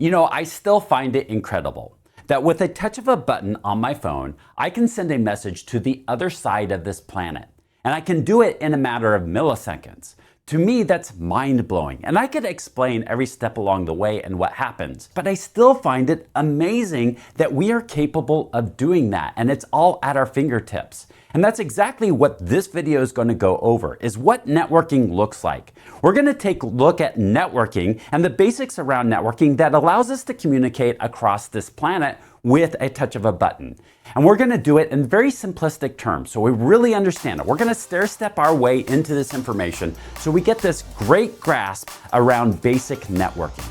You know, I still find it incredible that with a touch of a button on my phone, I can send a message to the other side of this planet. And I can do it in a matter of milliseconds. To me, that's mind-blowing. And I could explain every step along the way and what happens. But I still find it amazing that we are capable of doing that. And it's all at our fingertips. And that's exactly what this video is going to go over, is what networking looks like. We're going to take a look at networking and the basics around networking that allows us to communicate across this planet with a touch of a button. And we're going to do it in very simplistic terms so we really understand it. We're going to stair-step our way into this information so we get this great grasp around basic networking.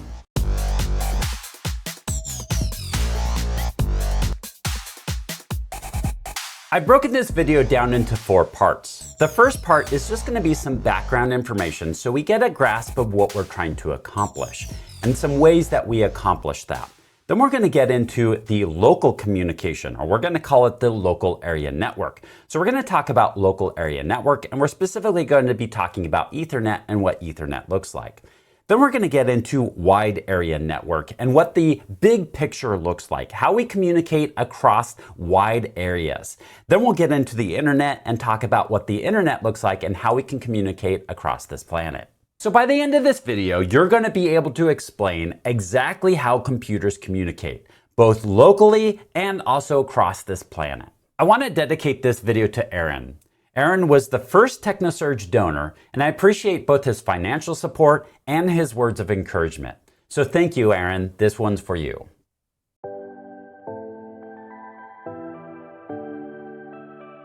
I've broken this video down into 4 parts. The first part is just going to be some background information so we get a grasp of what we're trying to accomplish and some ways that we accomplish that. Then we're going to get into the local communication, or we're going to call it the local area network. So we're going to talk about local area network, and we're specifically going to be talking about Ethernet and what Ethernet looks like. Then we're going to get into wide area network and what the big picture looks like, how we communicate across wide areas. Then we'll get into the internet and talk about what the internet looks like and how we can communicate across this planet. So by the end of this video, you're going to be able to explain exactly how computers communicate, both locally and also across this planet. I want to dedicate this video to Aaron. Aaron was the first TechnoSurge donor, and I appreciate both his financial support and his words of encouragement. So thank you, Aaron. This one's for you.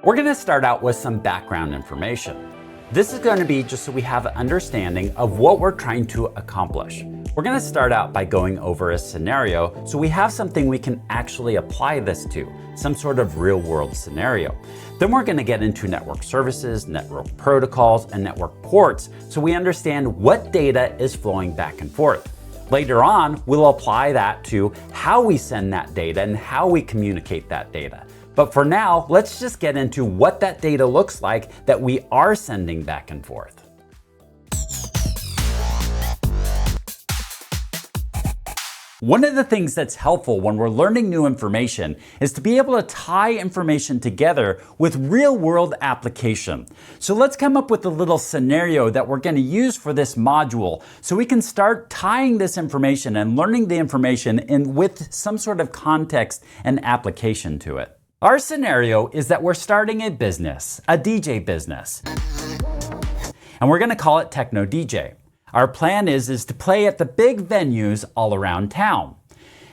We're going to start out with some background information. This is going to be just so we have an understanding of what we're trying to accomplish. We're going to start out by going over a scenario so we have something we can actually apply this to, some sort of real-world scenario. Then we're going to get into network services, network protocols, and network ports so we understand what data is flowing back and forth. Later on, we'll apply that to how we send that data and how we communicate that data. But for now, let's just get into what that data looks like that we are sending back and forth. One of the things that's helpful when we're learning new information is to be able to tie information together with real-world application. So let's come up with a little scenario that we're going to use for this module so we can start tying this information and learning the information with some sort of context and application to it. Our scenario is that we're starting a business, a DJ business, and we're going to call it Techno DJ. Our plan is to play at the big venues all around town.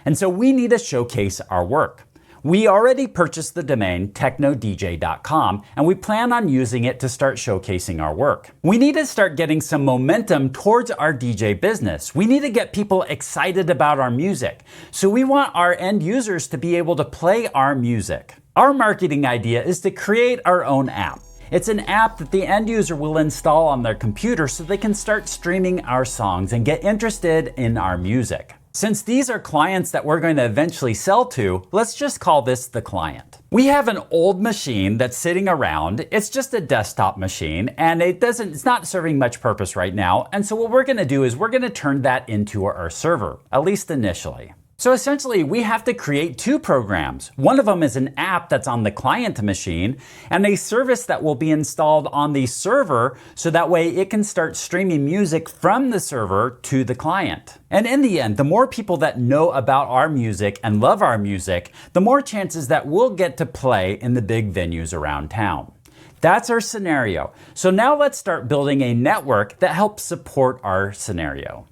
And so we need to showcase our work. We already purchased the domain technodj.com and we plan on using it to start showcasing our work. We need to start getting some momentum towards our DJ business. We need to get people excited about our music. So we want our end users to be able to play our music. Our marketing idea is to create our own app. It's an app that the end user will install on their computer so they can start streaming our songs and get interested in our music. Since these are clients that we're going to eventually sell to, let's just call this the client. We have an old machine that's sitting around. It's just a desktop machine and it's not serving much purpose right now. And so what we're going to do is we're going to turn that into our server, at least initially. So essentially, we have to create 2 programs. One of them is an app that's on the client machine and a service that will be installed on the server so that way it can start streaming music from the server to the client. And in the end, the more people that know about our music and love our music, the more chances that we'll get to play in the big venues around town. That's our scenario. So now let's start building a network that helps support our scenario.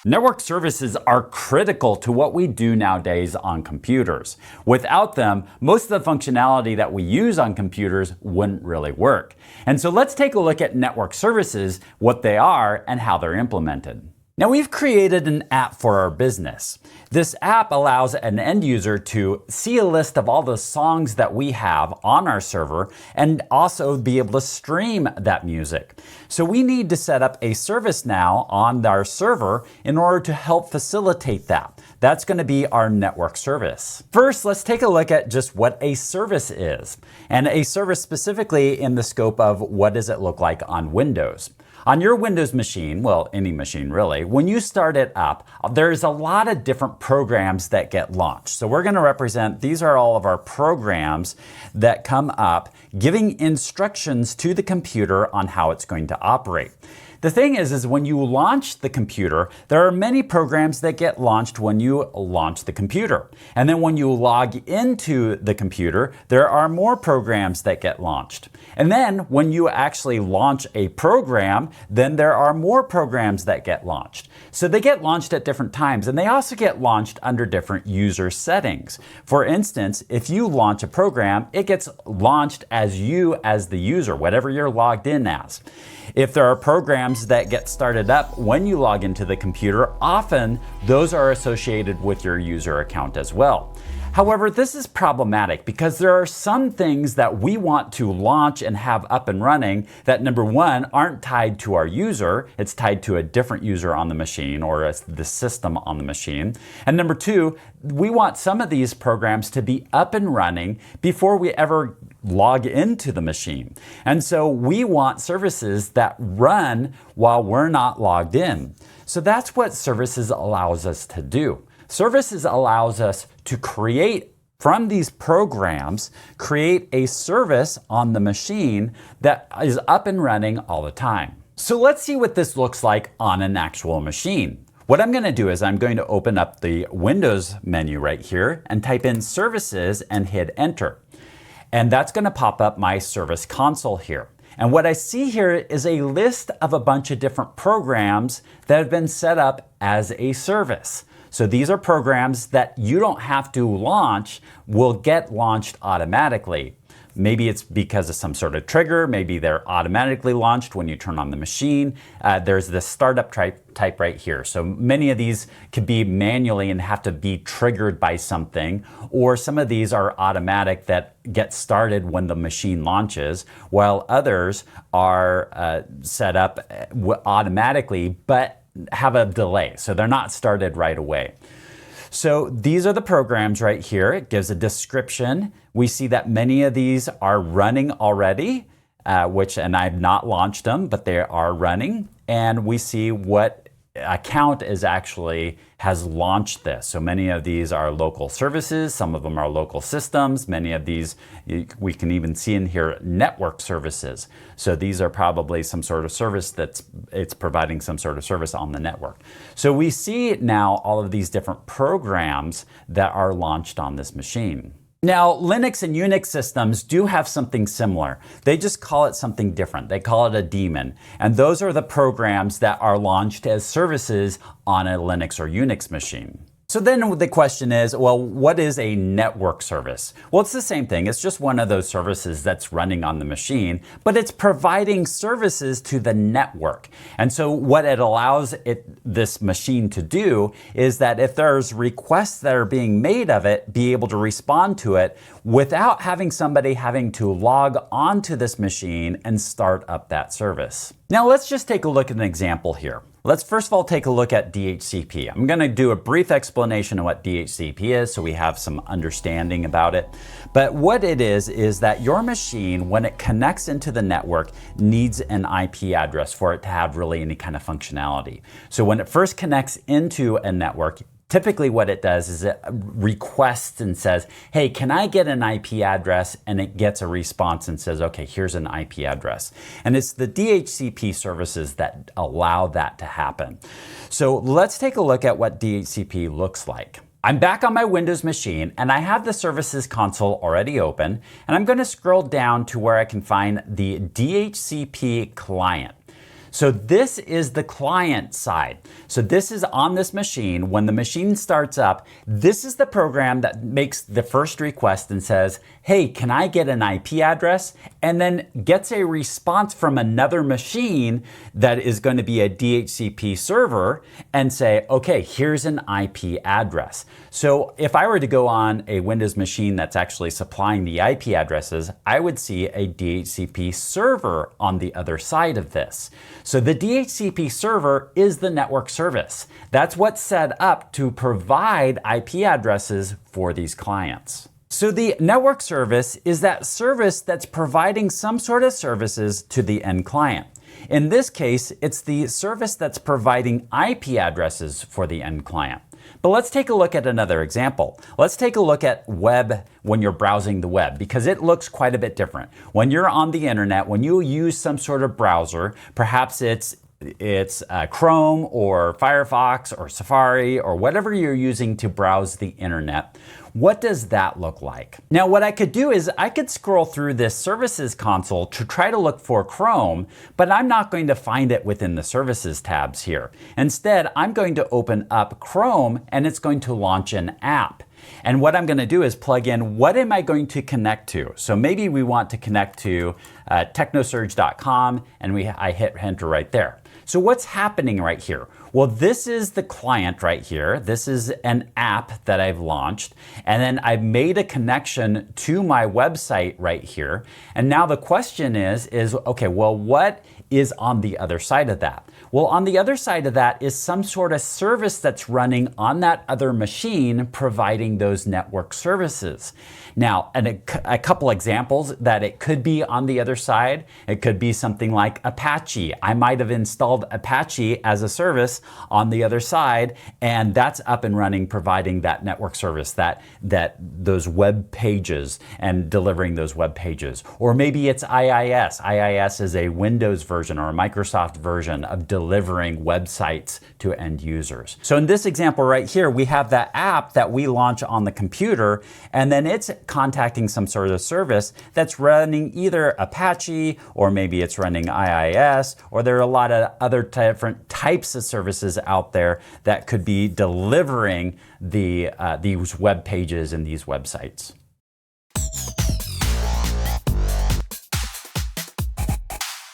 Network services are critical to what we do nowadays on computers. Without them, most of the functionality that we use on computers wouldn't really work. And so let's take a look at network services, what they are, and how they're implemented. Now we've created an app for our business. This app allows an end user to see a list of all the songs that we have on our server and also be able to stream that music. So we need to set up a service now on our server in order to help facilitate that. That's going to be our network service. First, let's take a look at just what a service is, and a service specifically in the scope of what does it look like on Windows. On your Windows machine, well, any machine really, when you start it up, there's a lot of different programs that get launched. So we're going to represent, these are all of our programs that come up giving instructions to the computer on how it's going to operate. The thing is when you launch the computer, there are many programs that get launched when you launch the computer. And then when you log into the computer, there are more programs that get launched. And then when you actually launch a program, then there are more programs that get launched. So they get launched at different times, and they also get launched under different user settings. For instance, if you launch a program, it gets launched as you as the user, whatever you're logged in as. If there are programs that get started up when you log into the computer, often those are associated with your user account as well. However, this is problematic because there are some things that we want to launch and have up and running that, number one, aren't tied to our user. It's tied to a different user on the machine or the system on the machine. And number two, we want some of these programs to be up and running before we ever log into the machine. And so we want services that run while we're not logged in. So that's what services allows us to do. Services allows us to create from these programs, create a service on the machine that is up and running all the time. So let's see what this looks like on an actual machine. What I'm going to do is I'm going to open up the Windows menu right here and type in services and hit enter. And that's going to pop up my service console here. And what I see here is a list of a bunch of different programs that have been set up as a service. So these are programs that you don't have to launch, will get launched automatically. Maybe it's because of some sort of trigger, maybe they're automatically launched when you turn on the machine. There's the startup type right here. So many of these could be manually and have to be triggered by something, or some of these are automatic that get started when the machine launches, while others are set up automatically, but have a delay, so they're not started right away. So these are the programs right here. It gives a description. We see that many of these are running already, and I've not launched them, but they are running. And we see what account has launched this. So many of these are local services, some of them are local systems, many of these we can even see in here network services. So these are probably some sort of service it's providing some sort of service on the network. So we see now all of these different programs that are launched on this machine. Now, Linux and Unix systems do have something similar. They just call it something different. They call it a daemon. And those are the programs that are launched as services on a Linux or Unix machine. So then the question is, well, what is a network service? Well, it's the same thing. It's just one of those services that's running on the machine, but it's providing services to the network. And so what it allows this machine to do is that if there's requests that are being made of it, be able to respond to it without having somebody having to log onto this machine and start up that service. Now let's just take a look at an example here. Let's first of all take a look at DHCP. I'm going to do a brief explanation of what DHCP is so we have some understanding about it. But what it is that your machine, when it connects into the network, needs an IP address for it to have really any kind of functionality. So when it first connects into a network, typically what it does is it requests and says, hey, can I get an IP address? And it gets a response and says, okay, here's an IP address. And it's the DHCP services that allow that to happen. So let's take a look at what DHCP looks like. I'm back on my Windows machine and I have the services console already open, and I'm going to scroll down to where I can find the DHCP client. So this is the client side. So this is on this machine. When the machine starts up, this is the program that makes the first request and says, hey, can I get an IP address? And then gets a response from another machine that is going to be a DHCP server and say, okay, here's an IP address. So if I were to go on a Windows machine that's actually supplying the IP addresses, I would see a DHCP server on the other side of this. So the DHCP server is the network service. That's what's set up to provide IP addresses for these clients. So the network service is that service that's providing some sort of services to the end client. In this case, it's the service that's providing IP addresses for the end client. But let's take a look at another example. Let's take a look at web when you're browsing the web, because it looks quite a bit different. When you're on the internet, when you use some sort of browser, perhaps it's Chrome or Firefox or Safari or whatever you're using to browse the internet. What does that look like? Now, what I could do is I could scroll through this services console to try to look for Chrome, but I'm not going to find it within the services tabs here. Instead, I'm going to open up Chrome and it's going to launch an app. And what I'm going to do is plug in what am I going to connect to. So maybe we want to connect to technosurge.com and I hit enter right there. So what's happening right here? Well, this is the client right here. This is an app that I've launched. And then I've made a connection to my website right here. And now the question is okay, well, what is on the other side of that? Well, on the other side of that is some sort of service that's running on that other machine providing those network services. Now, a couple examples that it could be on the other side, it could be something like Apache. I might have installed Apache as a service on the other side, and that's up and running, providing that network service, that those web pages and delivering those web pages. Or maybe it's IIS. IIS is a Windows version or a Microsoft version of delivering websites to end users. So in this example right here, we have that app that we launch on the computer, and then it's contacting some sort of service that's running either Apache, or maybe it's running IIS, or there are a lot of other different types of services out there that could be delivering these web pages and these websites.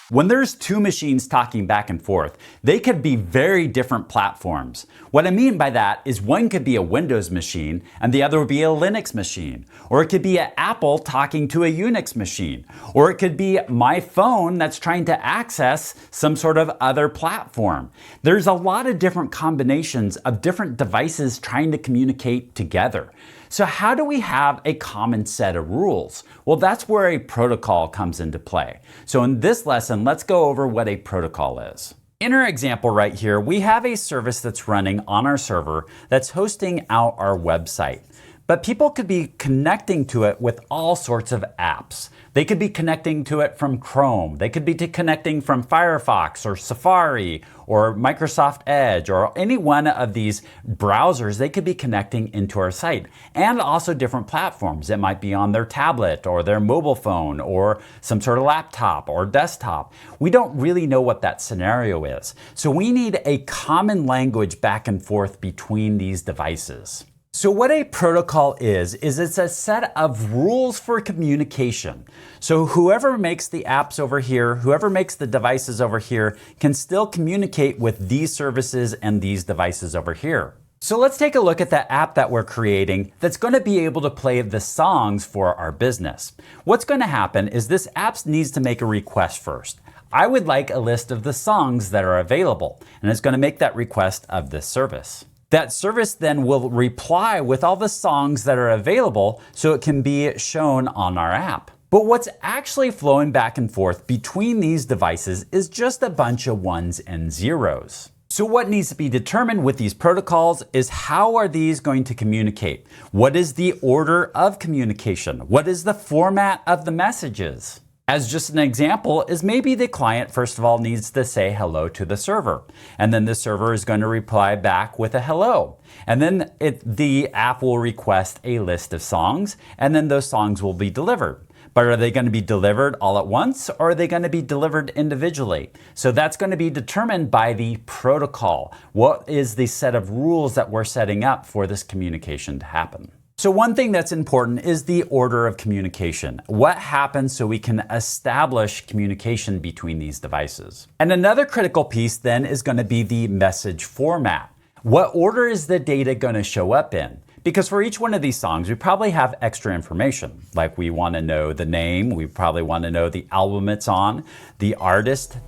When there's two machines talking back and forth, they could be very different platforms. What I mean by that is one could be a Windows machine and the other would be a Linux machine. Or it could be an Apple talking to a Unix machine. Or it could be my phone that's trying to access some sort of other platform. There's a lot of different combinations of different devices trying to communicate together. So how do we have a common set of rules? Well, that's where a protocol comes into play. So in this lesson, let's go over what a protocol is. In our example right here, we have a service that's running on our server that's hosting out our website. But people could be connecting to it with all sorts of apps. They could be connecting to it from Chrome. They could be connecting from Firefox or Safari or Microsoft Edge or any one of these browsers. They could be connecting into our site, and also different platforms. It might be on their tablet or their mobile phone or some sort of laptop or desktop. We don't really know what that scenario is. So we need a common language back and forth between these devices. So what a protocol is it's a set of rules for communication. So whoever makes the apps over here, whoever makes the devices over here, can still communicate with these services and these devices over here. So let's take a look at the app that we're creating that's going to be able to play the songs for our business. What's going to happen is this app needs to make a request first. I would like a list of the songs that are available, and it's going to make that request of this service. That service then will reply with all the songs that are available so it can be shown on our app. But what's actually flowing back and forth between these devices is just a bunch of ones and zeros. So what needs to be determined with these protocols is how are these going to communicate? What is the order of communication? What is the format of the messages? As just an example is maybe the client first of all needs to say hello to the server, and then the server is going to reply back with a hello. And then the app will request a list of songs, and then those songs will be delivered. But are they going to be delivered all at once, or are they going to be delivered individually? So that's going to be determined by the protocol. What is the set of rules that we're setting up for this communication to happen? So one thing that's important is the order of communication. What happens so we can establish communication between these devices? And another critical piece then is going to be the message format. What order is the data going to show up in? Because for each one of these songs, we probably have extra information. Like we want to know the name, we probably want to know the album it's on, the artist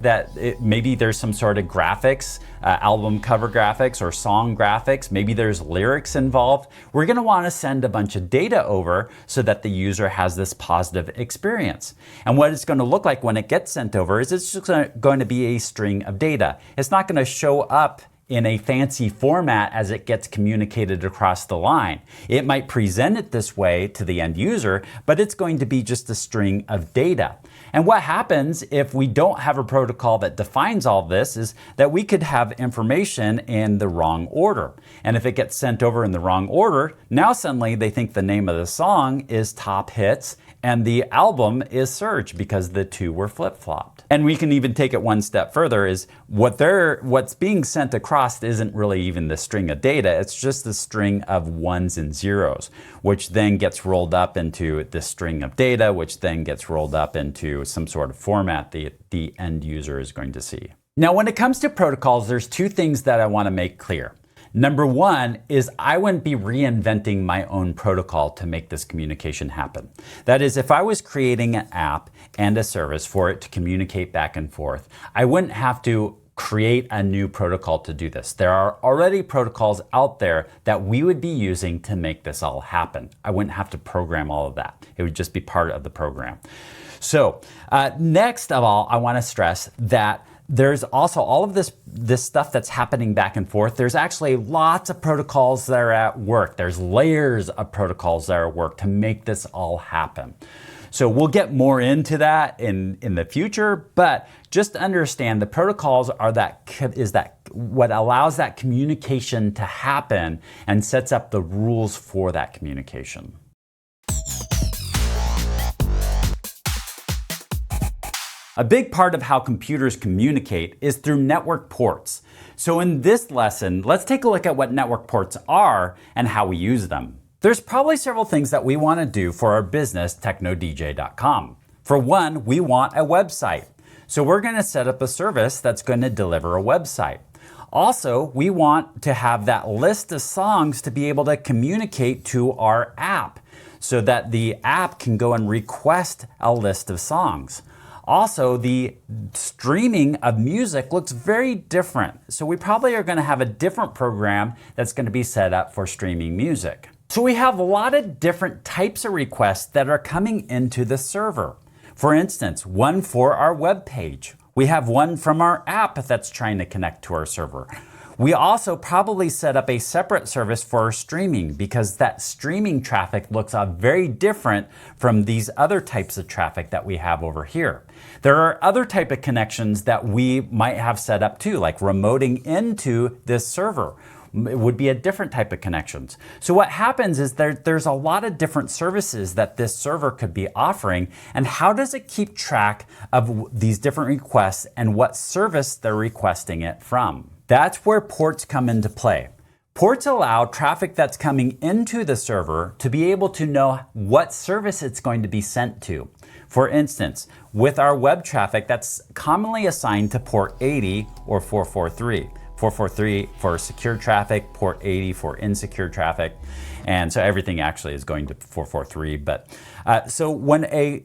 maybe there's some sort of graphics, album cover graphics or song graphics, maybe there's lyrics involved. We're going to want to send a bunch of data over so that the user has this positive experience. And what it's going to look like when it gets sent over is it's just going to be a string of data. It's not going to show up in a fancy format as it gets communicated across the line. It might present it this way to the end user, but it's going to be just a string of data. And what happens if we don't have a protocol that defines all this is that we could have information in the wrong order. And if it gets sent over in the wrong order, now suddenly they think the name of the song is Top Hits and the album is Surge because the two were flip-flopped. And we can even take it one step further is what's being sent across isn't really even the string of data, it's just the string of ones and zeros, which then gets rolled up into the string of data, which then gets rolled up into some sort of format the end user is going to see. Now, when it comes to protocols, there's two things that I want to make clear. Number one is I wouldn't be reinventing my own protocol to make this communication happen. That is, if I was creating an app and a service for it to communicate back and forth, I wouldn't have to create a new protocol to do this. There are already protocols out there that we would be using to make this all happen. I wouldn't have to program all of that. It would just be part of the program. So next of all, I want to stress that there's also all of this stuff that's happening back and forth. There's actually lots of protocols that are at work. There's layers of protocols that are at work to make this all happen. So we'll get more into that in the future, but just understand the protocols are what allows that communication to happen and sets up the rules for that communication. A big part of how computers communicate is through network ports. So in this lesson, let's take a look at what network ports are and how we use them. There's probably several things that we want to do for our business, technodj.com. For one, we want a website. So we're going to set up a service that's going to deliver a website. Also, we want to have that list of songs to be able to communicate to our app so that the app can go and request a list of songs. Also, the streaming of music looks very different. So we probably are going to have a different program that's going to be set up for streaming music. So we have a lot of different types of requests that are coming into the server. For instance, one for our web page. We have one from our app that's trying to connect to our server. We also probably set up a separate service for streaming because that streaming traffic looks very different from these other types of traffic that we have over here. There are other type of connections that we might have set up too, like remoting into this server. It would be a different type of connections. So what happens is there's a lot of different services that this server could be offering, and how does it keep track of these different requests and what service they're requesting it from? That's where ports come into play. Ports allow traffic that's coming into the server to be able to know what service it's going to be sent to. For instance, with our web traffic, that's commonly assigned to port 80 or 443. 443 for secure traffic, port 80 for insecure traffic. And so everything actually is going to 443. But so when a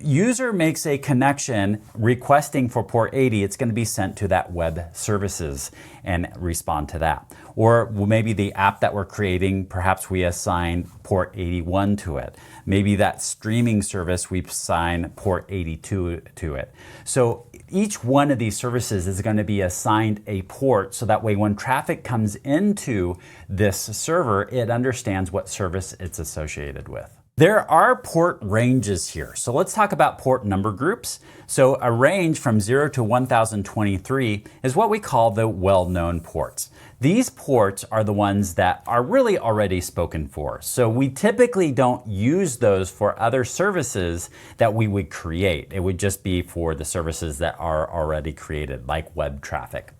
user makes a connection requesting for port 80, it's going to be sent to that web services and respond to that. Or maybe the app that we're creating, perhaps we assign port 81 to it. Maybe that streaming service, we assign port 82 to it. So each one of these services is going to be assigned a port, so that way when traffic comes into this server, it understands what service it's associated with. There are port ranges here. So let's talk about port number groups. So a range from 0 to 1023 is what we call the well-known ports. These ports are the ones that are really already spoken for. So we typically don't use those for other services that we would create. It would just be for the services that are already created, like web traffic.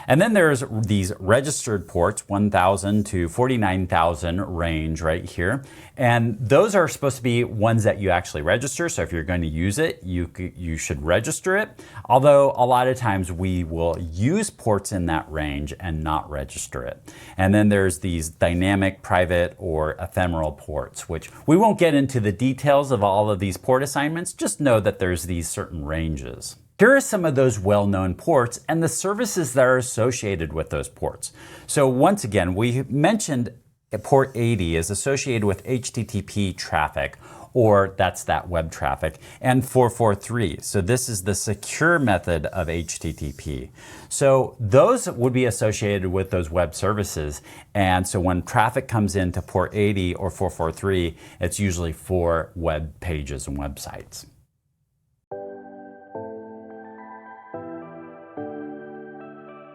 And then there's these registered ports, 1,000 to 49,000 range right here. And those are supposed to be ones that you actually register. So if you're going to use it, you should register it. Although a lot of times we will use ports in that range and not register it. And then there's these dynamic, private, or ephemeral ports, which we won't get into the details of all of these port assignments. Just know that there's these certain ranges. Here are some of those well-known ports and the services that are associated with those ports. So once again, we mentioned port 80 is associated with HTTP traffic, or that's that web traffic, and 443. So this is the secure method of HTTP. So those would be associated with those web services. And so when traffic comes into port 80 or 443, it's usually for web pages and websites.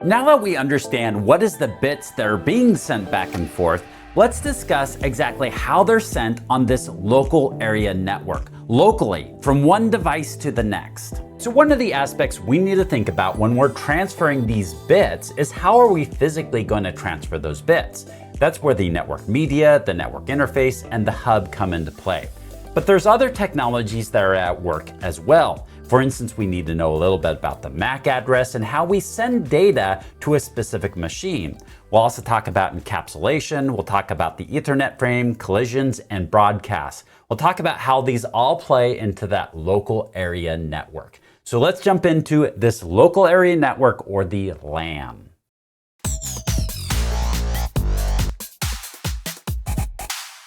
Now that we understand what is the bits that are being sent back and forth, let's discuss exactly how they're sent on this local area network, locally, from one device to the next. So one of the aspects we need to think about when we're transferring these bits is how are we physically going to transfer those bits? That's where the network media, the network interface, and the hub come into play. But there's other technologies that are at work as well. For instance, we need to know a little bit about the MAC address and how we send data to a specific machine. We'll also talk about encapsulation, we'll talk about the Ethernet frame, collisions, and broadcasts. We'll talk about how these all play into that local area network. So let's jump into this local area network, or the LAN.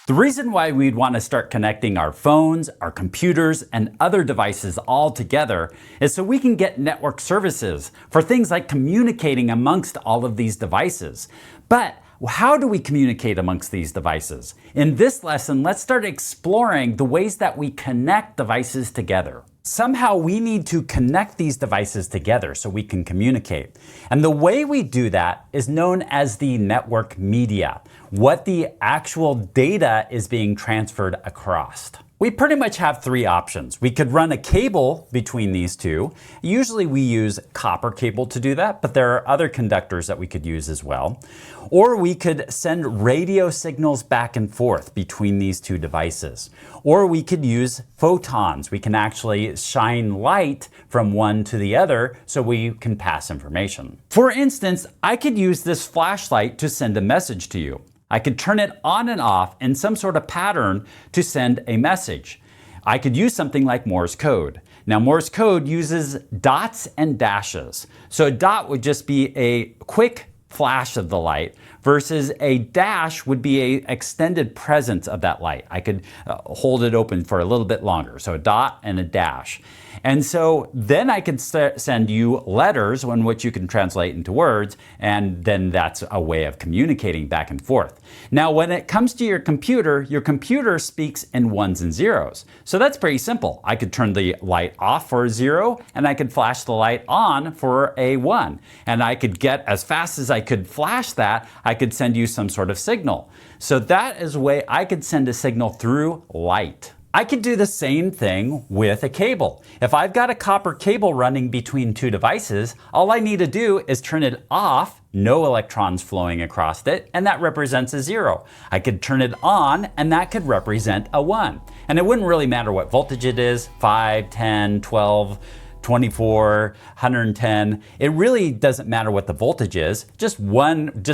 The reason why we'd want to start connecting our phones, our computers, and other devices all together is so we can get network services for things like communicating amongst all of these devices. But how do we communicate amongst these devices? In this lesson, let's start exploring the ways that we connect devices together. Somehow we need to connect these devices together so we can communicate. And the way we do that is known as the network media, what the actual data is being transferred across. We pretty much have three options. We could run a cable between these two. Usually we use copper cable to do that, but there are other conductors that we could use as well. Or we could send radio signals back and forth between these two devices. Or we could use photons. We can actually shine light from one to the other so we can pass information. For instance, I could use this flashlight to send a message to you. I could turn it on and off in some sort of pattern to send a message. I could use something like Morse code. Now, Morse code uses dots and dashes. So a dot would just be a quick flash of the light, versus a dash would be an extended presence of that light. I could hold it open for a little bit longer. So a dot and a dash. And so then I could send you letters in which you can translate into words, and then that's a way of communicating back and forth. Now, when it comes to your computer speaks in ones and zeros. So that's pretty simple. I could turn the light off for a 0, and I could flash the light on for a 1. And I could get, as fast as I could flash that, I could send you some sort of signal. So that is a way I could send a signal through light. I could do the same thing with a cable. If I've got a copper cable running between two devices, all I need to do is turn it off, no electrons flowing across it, and that represents a 0. I could turn it on, and that could represent a 1. And it wouldn't really matter what voltage it is, 5, 10, 12, 24, 110. It really doesn't matter what the voltage is. Just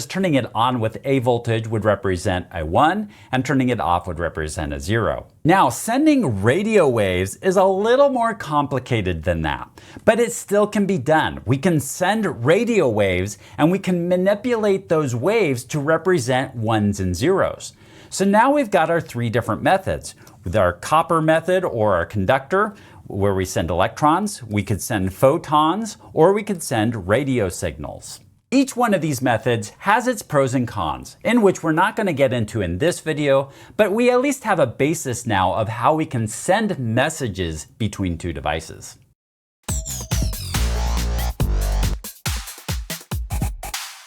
turning it on with a voltage would represent a 1, and turning it off would represent a 0. Now, sending radio waves is a little more complicated than that, but it still can be done. We can send radio waves, and we can manipulate those waves to represent ones and zeros. So now we've got our three different methods. With our copper method, or our conductor, where we send electrons, we could send photons, or we could send radio signals. Each one of these methods has its pros and cons, in which we're not going to get into in this video, but we at least have a basis now of how we can send messages between two devices.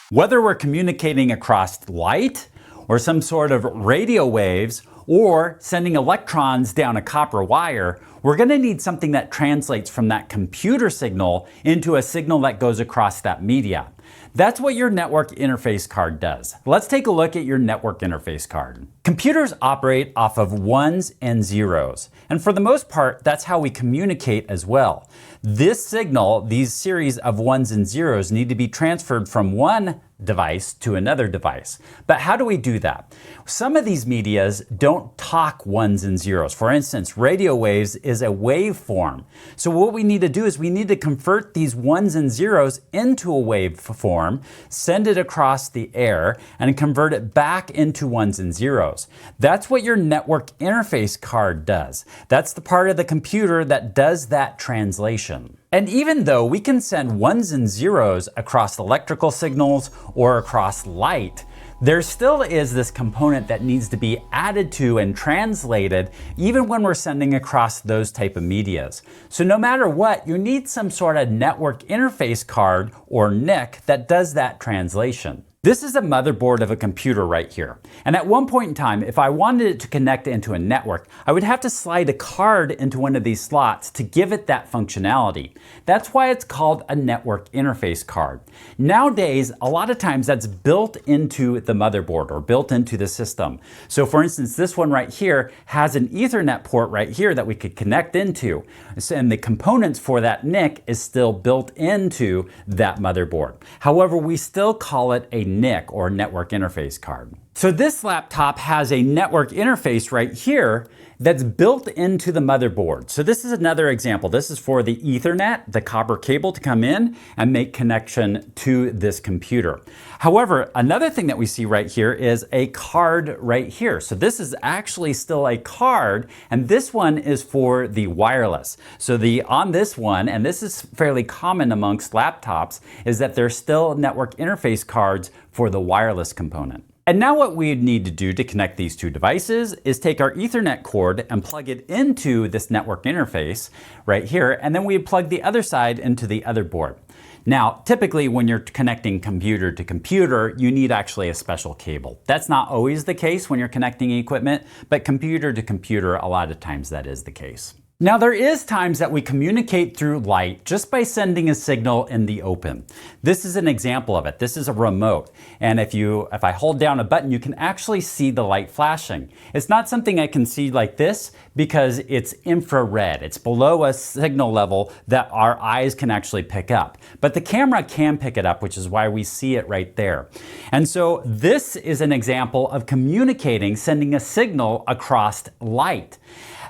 Whether we're communicating across light, or some sort of radio waves, or sending electrons down a copper wire, we're going to need something that translates from that computer signal into a signal that goes across that media. That's what your network interface card does. Let's take a look at your network interface card. Computers operate off of ones and zeros, and for the most part, that's how we communicate as well. This signal, these series of ones and zeros, need to be transferred from one device to another device. But how do we do that? Some of these medias don't talk ones and zeros. For instance, radio waves is a waveform. So what we need to do is we need to convert these ones and zeros into a waveform, send it across the air, and convert it back into ones and zeros. That's what your network interface card does. That's the part of the computer that does that translation. And even though we can send ones and zeros across electrical signals or across light, there still is this component that needs to be added to and translated even when we're sending across those type of medias. So no matter what, you need some sort of network interface card or NIC that does that translation. This is a motherboard of a computer right here. And at one point in time, if I wanted it to connect into a network, I would have to slide a card into one of these slots to give it that functionality. That's why it's called a network interface card. Nowadays, a lot of times that's built into the motherboard or built into the system. So for instance, this one right here has an Ethernet port right here that we could connect into. And the components for that NIC is still built into that motherboard. However, we still call it a NIC or network interface card. So this laptop has a network interface right here that's built into the motherboard. So this is another example. This is for the Ethernet, the copper cable to come in and make connection to this computer. However, another thing that we see right here is a card right here. So this is actually still a card, and this one is for the wireless. So on this one, and this is fairly common amongst laptops, is that there's still network interface cards for the wireless component. And now what we need to do to connect these two devices is take our Ethernet cord and plug it into this network interface right here, and then we plug the other side into the other board. Now, typically when you're connecting computer to computer, you need actually a special cable. That's not always the case when you're connecting equipment, but computer to computer, a lot of times that is the case. Now there is times that we communicate through light just by sending a signal in the open. This is an example of it. This is a remote. And if I hold down a button, you can actually see the light flashing. It's not something I can see like this because it's infrared. It's below a signal level that our eyes can actually pick up. But the camera can pick it up, which is why we see it right there. And so this is an example of communicating, sending a signal across light.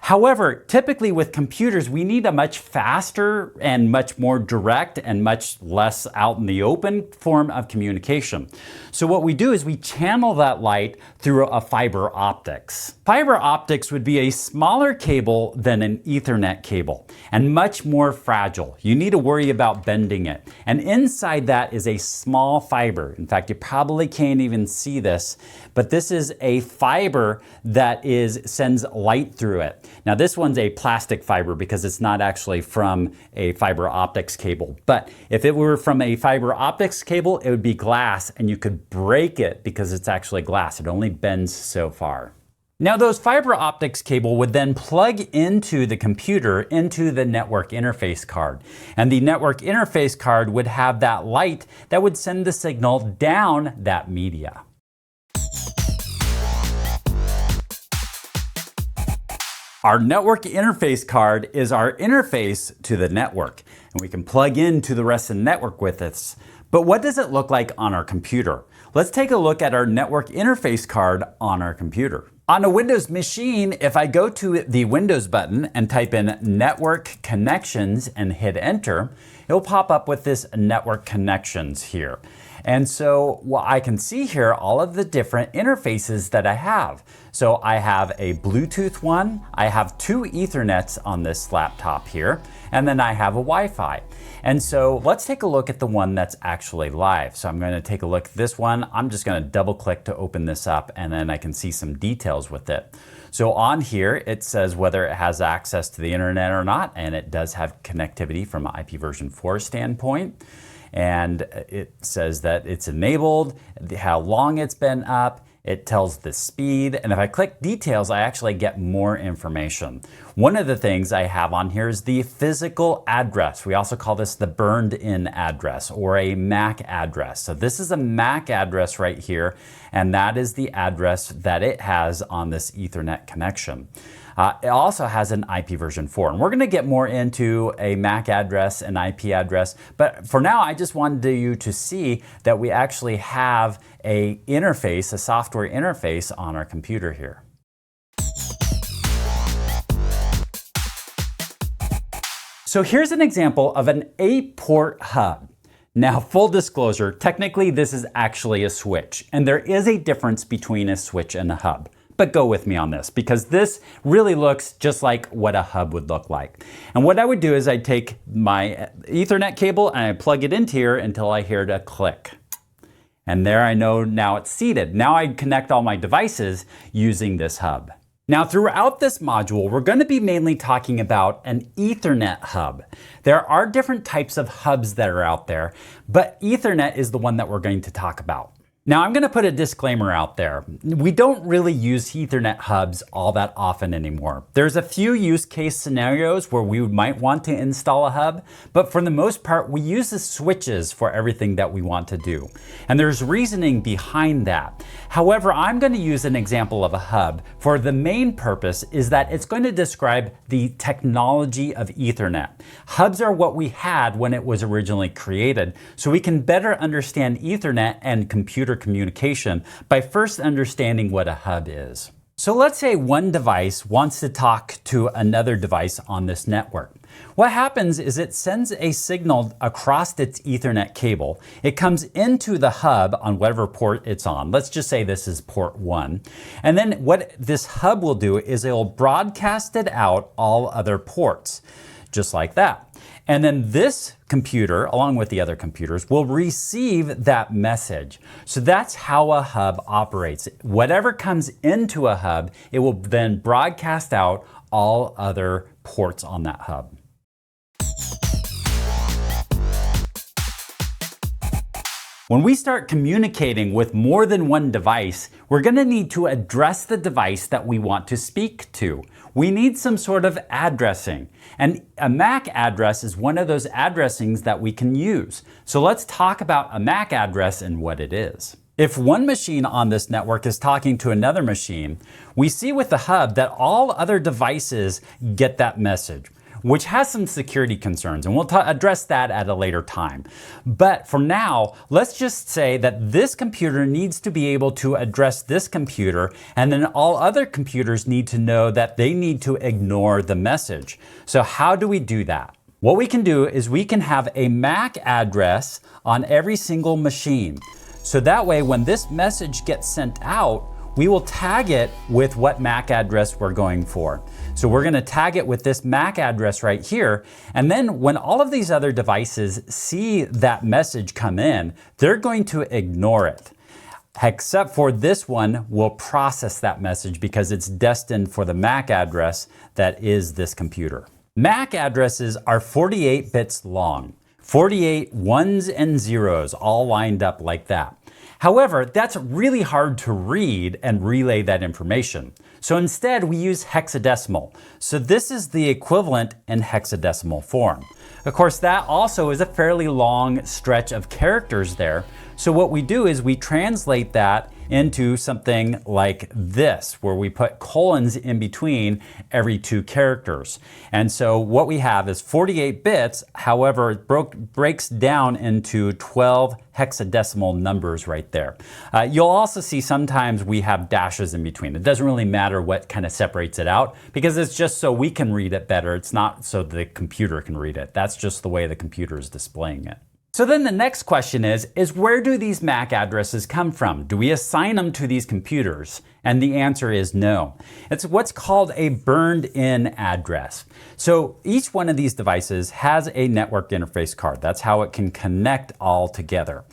However, typically with computers, we need a much faster and much more direct and much less out in the open form of communication. So what we do is we channel that light through a fiber optics. Fiber optics would be a smaller cable than an Ethernet cable and much more fragile. You need to worry about bending it. And inside that is a small fiber. In fact, you probably can't even see this, but this is a fiber that sends light through it. Now this one's a plastic fiber because it's not actually from a fiber optics cable. But if it were from a fiber optics cable, it would be glass and you could break it because it's actually glass. It only bends so far. Now those fiber optics cable would then plug into the computer, into the network interface card. And the network interface card would have that light that would send the signal down that media. Our network interface card is our interface to the network, and we can plug into the rest of the network with this. But what does it look like on our computer? Let's take a look at our network interface card on our computer. On a Windows machine, if I go to the Windows button and type in Network Connections and hit Enter, it'll pop up with this Network Connections here. And so I can see here all of the different interfaces that I have. So I have a Bluetooth one, I have two Ethernets on this laptop here, and then I have a Wi-Fi. And so let's take a look at the one that's actually live. So I'm going to take a look at this one. I'm just going to double click to open this up and then I can see some details with it. So on here, it says whether it has access to the internet or not, and it does have connectivity from an IP version 4 standpoint. And it says that it's enabled, how long it's been up, it tells the speed, and if I click details, I actually get more information. One of the things I have on here is the physical address. We also call this the burned in address or a MAC address. So this is a MAC address right here, and that is the address that it has on this Ethernet connection. It also has an IP version 4, and we're going to get more into a MAC address and IP address, but for now I just wanted you to see that we actually have a interface, a software interface on our computer here. So here's an example of an 8-port hub. Now, full disclosure, technically this is actually a switch, and there is a difference between a switch and a hub. But go with me on this because this really looks just like what a hub would look like. And what I would do is I'd take my Ethernet cable and I'd plug it into here until I heard a click. And there I know now it's seated. Now I connect all my devices using this hub. Now throughout this module, we're going to be mainly talking about an Ethernet hub. There are different types of hubs that are out there, but Ethernet is the one that we're going to talk about. Now I'm going to put a disclaimer out there. We don't really use Ethernet hubs all that often anymore. There's a few use case scenarios where we might want to install a hub, but for the most part we use the switches for everything that we want to do. And there's reasoning behind that. However, I'm going to use an example of a hub for the main purpose is that it's going to describe the technology of Ethernet. Hubs are what we had when it was originally created, so we can better understand Ethernet and computer communication by first understanding what a hub is. So let's say one device wants to talk to another device on this network. What happens is it sends a signal across its Ethernet cable. It comes into the hub on whatever port it's on. Let's just say this is port 1. And then what this hub will do is it will broadcast it out all other ports, just like that. And then this computer, along with the other computers, will receive that message. So that's how a hub operates. Whatever comes into a hub, it will then broadcast out all other ports on that hub. When we start communicating with more than one device, we're going to need to address the device that we want to speak to. We need some sort of addressing. And a MAC address is one of those addressings that we can use. So let's talk about a MAC address and what it is. If one machine on this network is talking to another machine, we see with the hub that all other devices get that message, which has some security concerns, and we'll address that at a later time. But for now, let's just say that this computer needs to be able to address this computer, and then all other computers need to know that they need to ignore the message. So how do we do that? What we can do is we can have a MAC address on every single machine. So that way, when this message gets sent out, we will tag it with what MAC address we're going for. So we're going to tag it with this MAC address right here. And then when all of these other devices see that message come in, they're going to ignore it. Except for this one will process that message because it's destined for the MAC address that is this computer. MAC addresses are 48 bits long. 48 ones and zeros all lined up like that. However, that's really hard to read and relay that information. So instead we use hexadecimal. So this is the equivalent in hexadecimal form. Of course, that also is a fairly long stretch of characters there. So what we do is we translate that into something like this, where we put colons in between every 2 characters. And so what we have is 48 bits, however, it breaks down into 12 hexadecimal numbers right there. You'll also see sometimes we have dashes in between. It doesn't really matter what kind of separates it out because it's just so we can read it better. It's not so the computer can read it. That's just the way the computer is displaying it. So then the next question is where do these MAC addresses come from? Do we assign them to these computers? And the answer is no. It's what's called a burned-in address. So each one of these devices has a network interface card. That's how it can connect all together.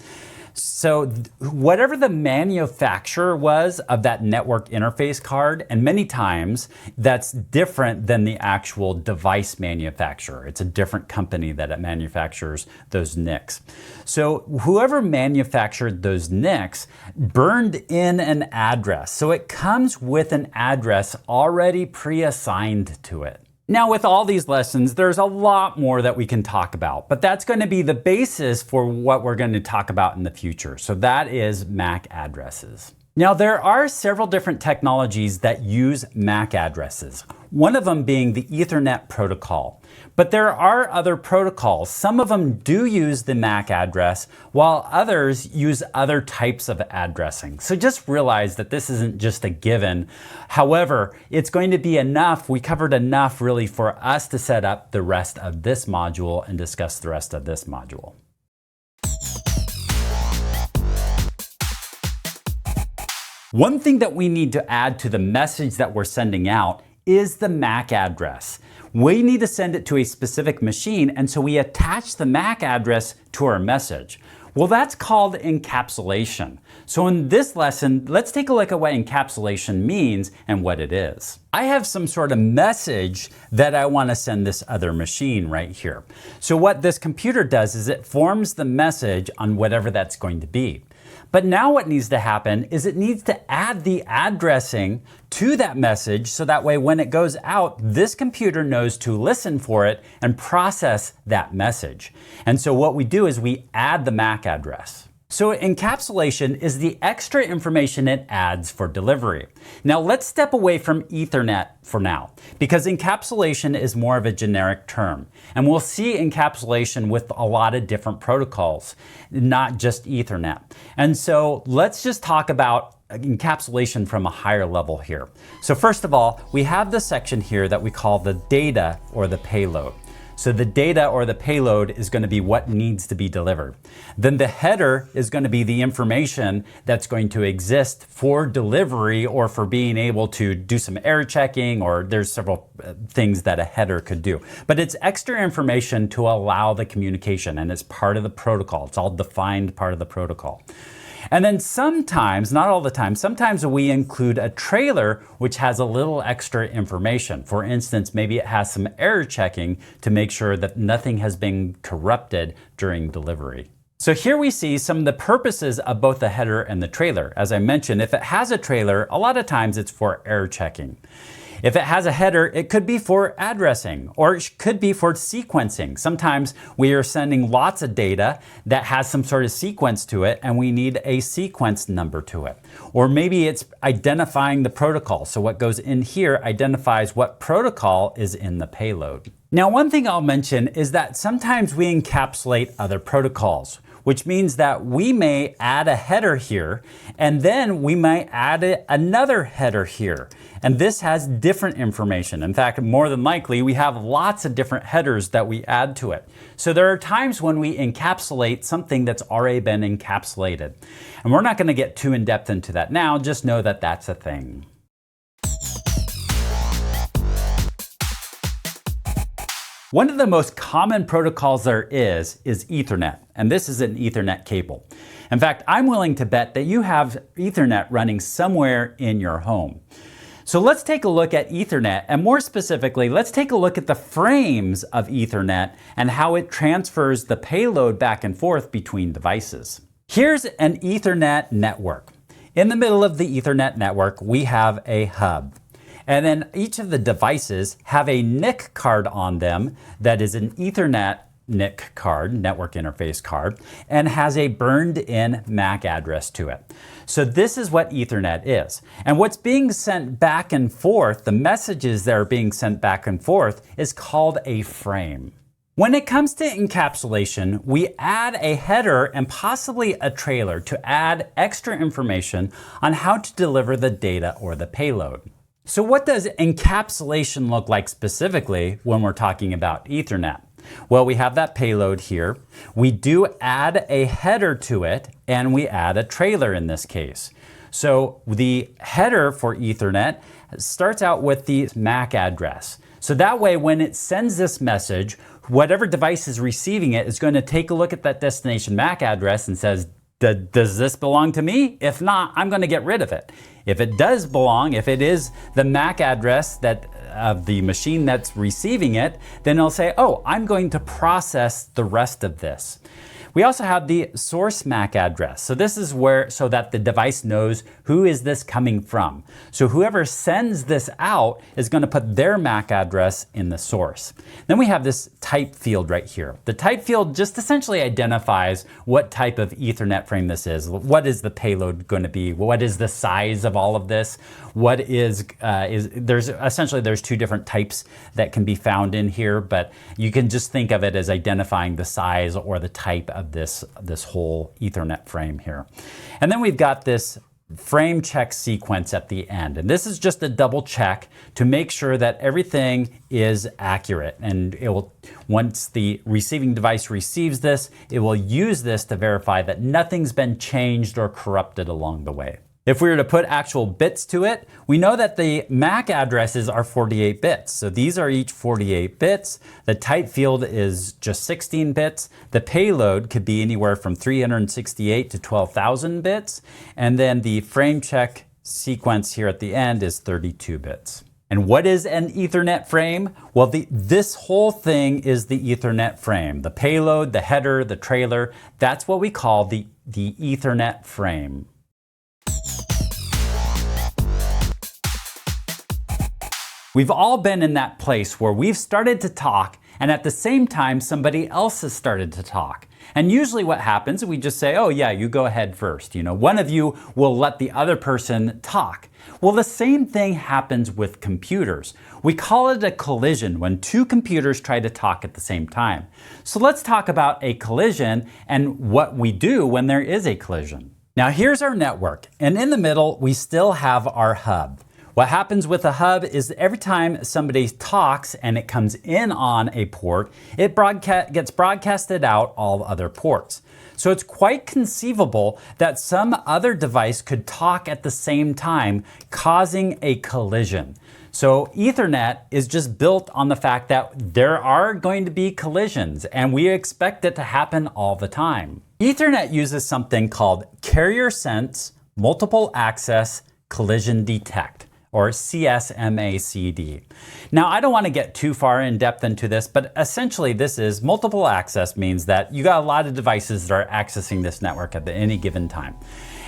So whatever the manufacturer was of that network interface card, and many times that's different than the actual device manufacturer. It's a different company that manufactures those NICs. So whoever manufactured those NICs burned in an address. So it comes with an address already pre-assigned to it. Now, with all these lessons, there's a lot more that we can talk about, but that's going to be the basis for what we're going to talk about in the future. So that is MAC addresses. Now, there are several different technologies that use MAC addresses, one of them being the Ethernet protocol. But there are other protocols. Some of them do use the MAC address, while others use other types of addressing. So just realize that this isn't just a given. However, it's going to be enough. We covered enough really for us to set up the rest of this module and discuss the rest of this module. One thing that we need to add to the message that we're sending out is the MAC address. We need to send it to a specific machine, and so we attach the MAC address to our message. Well, that's called encapsulation. So in this lesson, let's take a look at what encapsulation means and what it is. I have some sort of message that I want to send this other machine right here. So what this computer does is it forms the message on whatever that's going to be. But now what needs to happen is it needs to add the addressing to that message so that way when it goes out, this computer knows to listen for it and process that message. And so what we do is we add the MAC address. So encapsulation is the extra information it adds for delivery. Now let's step away from Ethernet for now, because encapsulation is more of a generic term. And we'll see encapsulation with a lot of different protocols, not just Ethernet. And so let's just talk about encapsulation from a higher level here. So first of all, we have the section here that we call the data or the payload. So the data or the payload is going to be what needs to be delivered. Then the header is going to be the information that's going to exist for delivery or for being able to do some error checking, or there's several things that a header could do. But it's extra information to allow the communication, and it's part of the protocol. It's all defined part of the protocol. And then sometimes, not all the time, sometimes we include a trailer which has a little extra information. For instance, maybe it has some error checking to make sure that nothing has been corrupted during delivery. So here we see some of the purposes of both the header and the trailer. As I mentioned, if it has a trailer, a lot of times it's for error checking. If it has a header, it could be for addressing, or it could be for sequencing. Sometimes we are sending lots of data that has some sort of sequence to it, and we need a sequence number to it. Or maybe it's identifying the protocol. So what goes in here identifies what protocol is in the payload. Now, one thing I'll mention is that sometimes we encapsulate other protocols, which means that we may add a header here, and then we might add another header here. And this has different information. In fact, more than likely, we have lots of different headers that we add to it. So there are times when we encapsulate something that's already been encapsulated. And we're not going to get too in depth into that now, just know that that's a thing. One of the most common protocols there is Ethernet, and this is an Ethernet cable. In fact, I'm willing to bet that you have Ethernet running somewhere in your home. So let's take a look at Ethernet, and more specifically, let's take a look at the frames of Ethernet and how it transfers the payload back and forth between devices. Here's an Ethernet network. In the middle of the Ethernet network, we have a hub. And then each of the devices have a NIC card on them that is an Ethernet NIC card, network interface card, and has a burned in MAC address to it. So this is what Ethernet is. And what's being sent back and forth, the messages that are being sent back and forth, is called a frame. When it comes to encapsulation, we add a header and possibly a trailer to add extra information on how to deliver the data or the payload. So what does encapsulation look like specifically when we're talking about Ethernet? Well, we have that payload here. We do add a header to it, and we add a trailer in this case. So the header for Ethernet starts out with the MAC address. So that way, when it sends this message, whatever device is receiving it is going to take a look at that destination MAC address and says, Does this belong to me? If not, I'm going to get rid of it. If it does belong, if it is the MAC address of the machine that's receiving it, then it'll say, oh, I'm going to process the rest of this. We also have the source MAC address. So this is so that the device knows who is this coming from. So whoever sends this out is going to put their MAC address in the source. Then we have this type field right here. The type field just essentially identifies what type of Ethernet frame this is. What is the payload going to be? What is the size of all of this? What there's two different types that can be found in here, but you can just think of it as identifying the size or the type of this whole Ethernet frame here. And then we've got this frame check sequence at the end. And this is just a double check to make sure that everything is accurate. And it will, once the receiving device receives this, it will use this to verify that nothing's been changed or corrupted along the way. If we were to put actual bits to it, we know that the MAC addresses are 48 bits. So these are each 48 bits. The type field is just 16 bits. The payload could be anywhere from 368 to 12,000 bits. And then the frame check sequence here at the end is 32 bits. And what is an Ethernet frame? Well, this whole thing is the Ethernet frame. The payload, the header, the trailer, that's what we call the Ethernet frame. We've all been in that place where we've started to talk and at the same time somebody else has started to talk. And usually what happens, we just say, oh yeah, you go ahead first. You know, one of you will let the other person talk. Well, the same thing happens with computers. We call it a collision when two computers try to talk at the same time. So let's talk about a collision and what we do when there is a collision. Now here's our network, and in the middle we still have our hub. What happens with a hub is every time somebody talks and it comes in on a port, it gets broadcasted out all other ports. So it's quite conceivable that some other device could talk at the same time, causing a collision. So Ethernet is just built on the fact that there are going to be collisions, and we expect it to happen all the time. Ethernet uses something called carrier sense multiple access collision detect, or CSMACD. Now, I don't want to get too far in depth into this, but essentially this is multiple access means that you got a lot of devices that are accessing this network at any given time.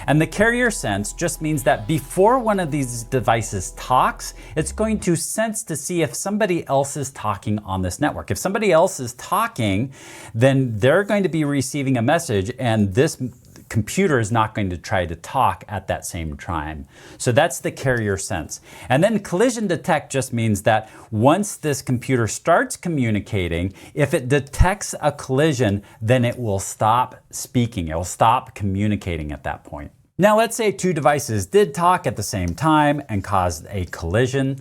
And the carrier sense just means that before one of these devices talks, it's going to sense to see if somebody else is talking on this network. If somebody else is talking, then they're going to be receiving a message, and this computer is not going to try to talk at that same time. So that's the carrier sense. And then collision detect just means that once this computer starts communicating, if it detects a collision, then it will stop speaking. It will stop communicating at that point. Now let's say two devices did talk at the same time and caused a collision.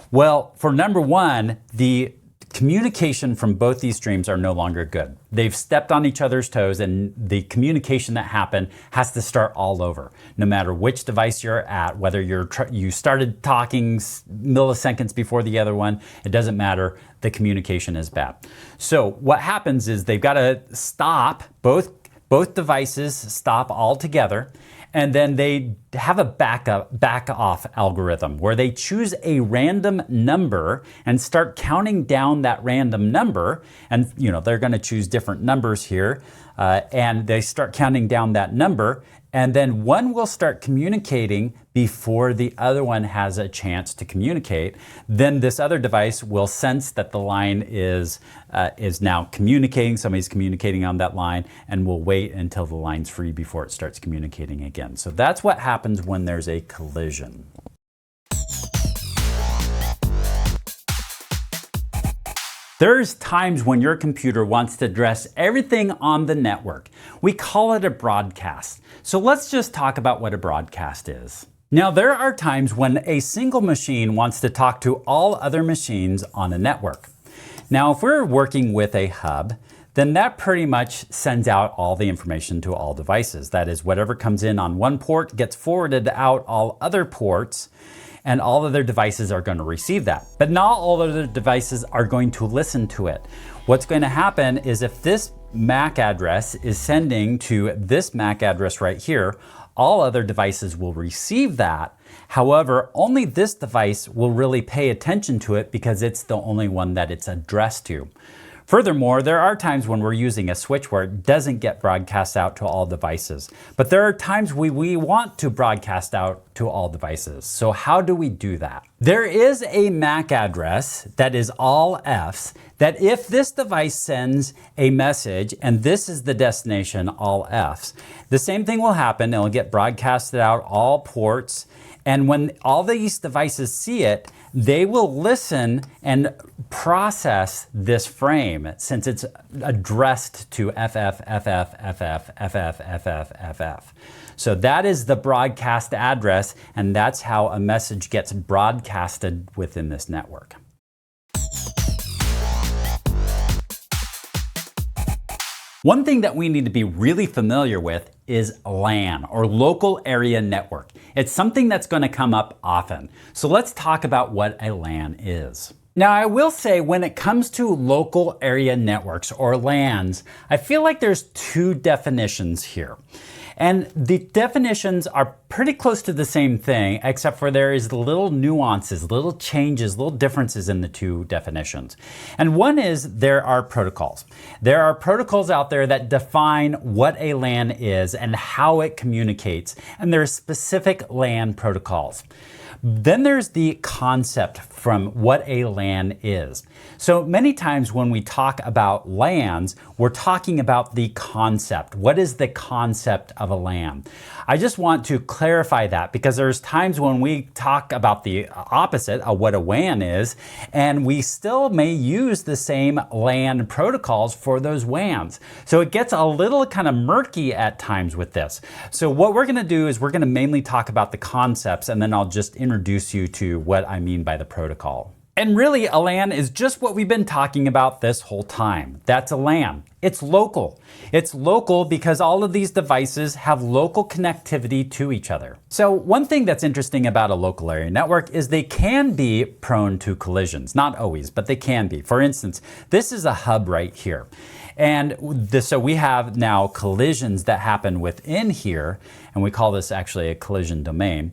Well, for number one, the communication from both these streams are no longer good. They've stepped on each other's toes, and the communication that happened has to start all over. No matter which device you're at, whether you started talking milliseconds before the other one, it doesn't matter. The communication is bad. So what happens is they've got to stop, both devices stop altogether, and then they have a back off algorithm where they choose a random number and start counting down that random number. And they're going to choose different numbers here, and they start counting down that number. And then one will start communicating before the other one has a chance to communicate. Then this other device will sense that the line is now communicating, somebody's communicating on that line, and will wait until the line's free before it starts communicating again. So that's what happens when there's a collision. There's times when your computer wants to address everything on the network. We call it a broadcast. So let's just talk about what a broadcast is. Now, there are times when a single machine wants to talk to all other machines on a network. Now, if we're working with a hub, then that pretty much sends out all the information to all devices. That is, whatever comes in on one port gets forwarded out all other ports, and all other devices are going to receive that. But not all other devices are going to listen to it. What's going to happen is if this MAC address is sending to this MAC address right here, all other devices will receive that. However, only this device will really pay attention to it because it's the only one that it's addressed to. Furthermore, there are times when we're using a switch where it doesn't get broadcast out to all devices. But there are times we want to broadcast out to all devices. So how do we do that? There is a MAC address that is all Fs, that if this device sends a message and this is the destination, all Fs, the same thing will happen. It'll get broadcasted out all ports. And when all these devices see it, they will listen and process this frame since it's addressed to FF, FF, FF, FF, FF, FF. So that is the broadcast address, and that's how a message gets broadcasted within this network. One thing that we need to be really familiar with is LAN, or local area network. It's something that's going to come up often. So let's talk about what a LAN is. Now, I will say when it comes to local area networks or LANs, I feel like there's two definitions here. And the definitions are pretty close to the same thing, except for there is little nuances, little changes, little differences in the two definitions. And one is there are protocols. There are protocols out there that define what a LAN is and how it communicates, and there are specific LAN protocols. Then there's the concept from what a LAN is. So many times when we talk about LANs, we're talking about the concept. What is the concept of a LAN? I just want to clarify that because there's times when we talk about the opposite of what a WAN is, and we still may use the same LAN protocols for those WANs. So it gets a little kind of murky at times with this. So what we're going to do is we're going to mainly talk about the concepts, and then I'll just introduce you to what I mean by the protocol. And really, a LAN is just what we've been talking about this whole time. That's a LAN. It's local. It's local because all of these devices have local connectivity to each other. So one thing that's interesting about a local area network is they can be prone to collisions. Not always, but they can be. For instance, this is a hub right here. And so we have now collisions that happen within here, and we call this actually a collision domain.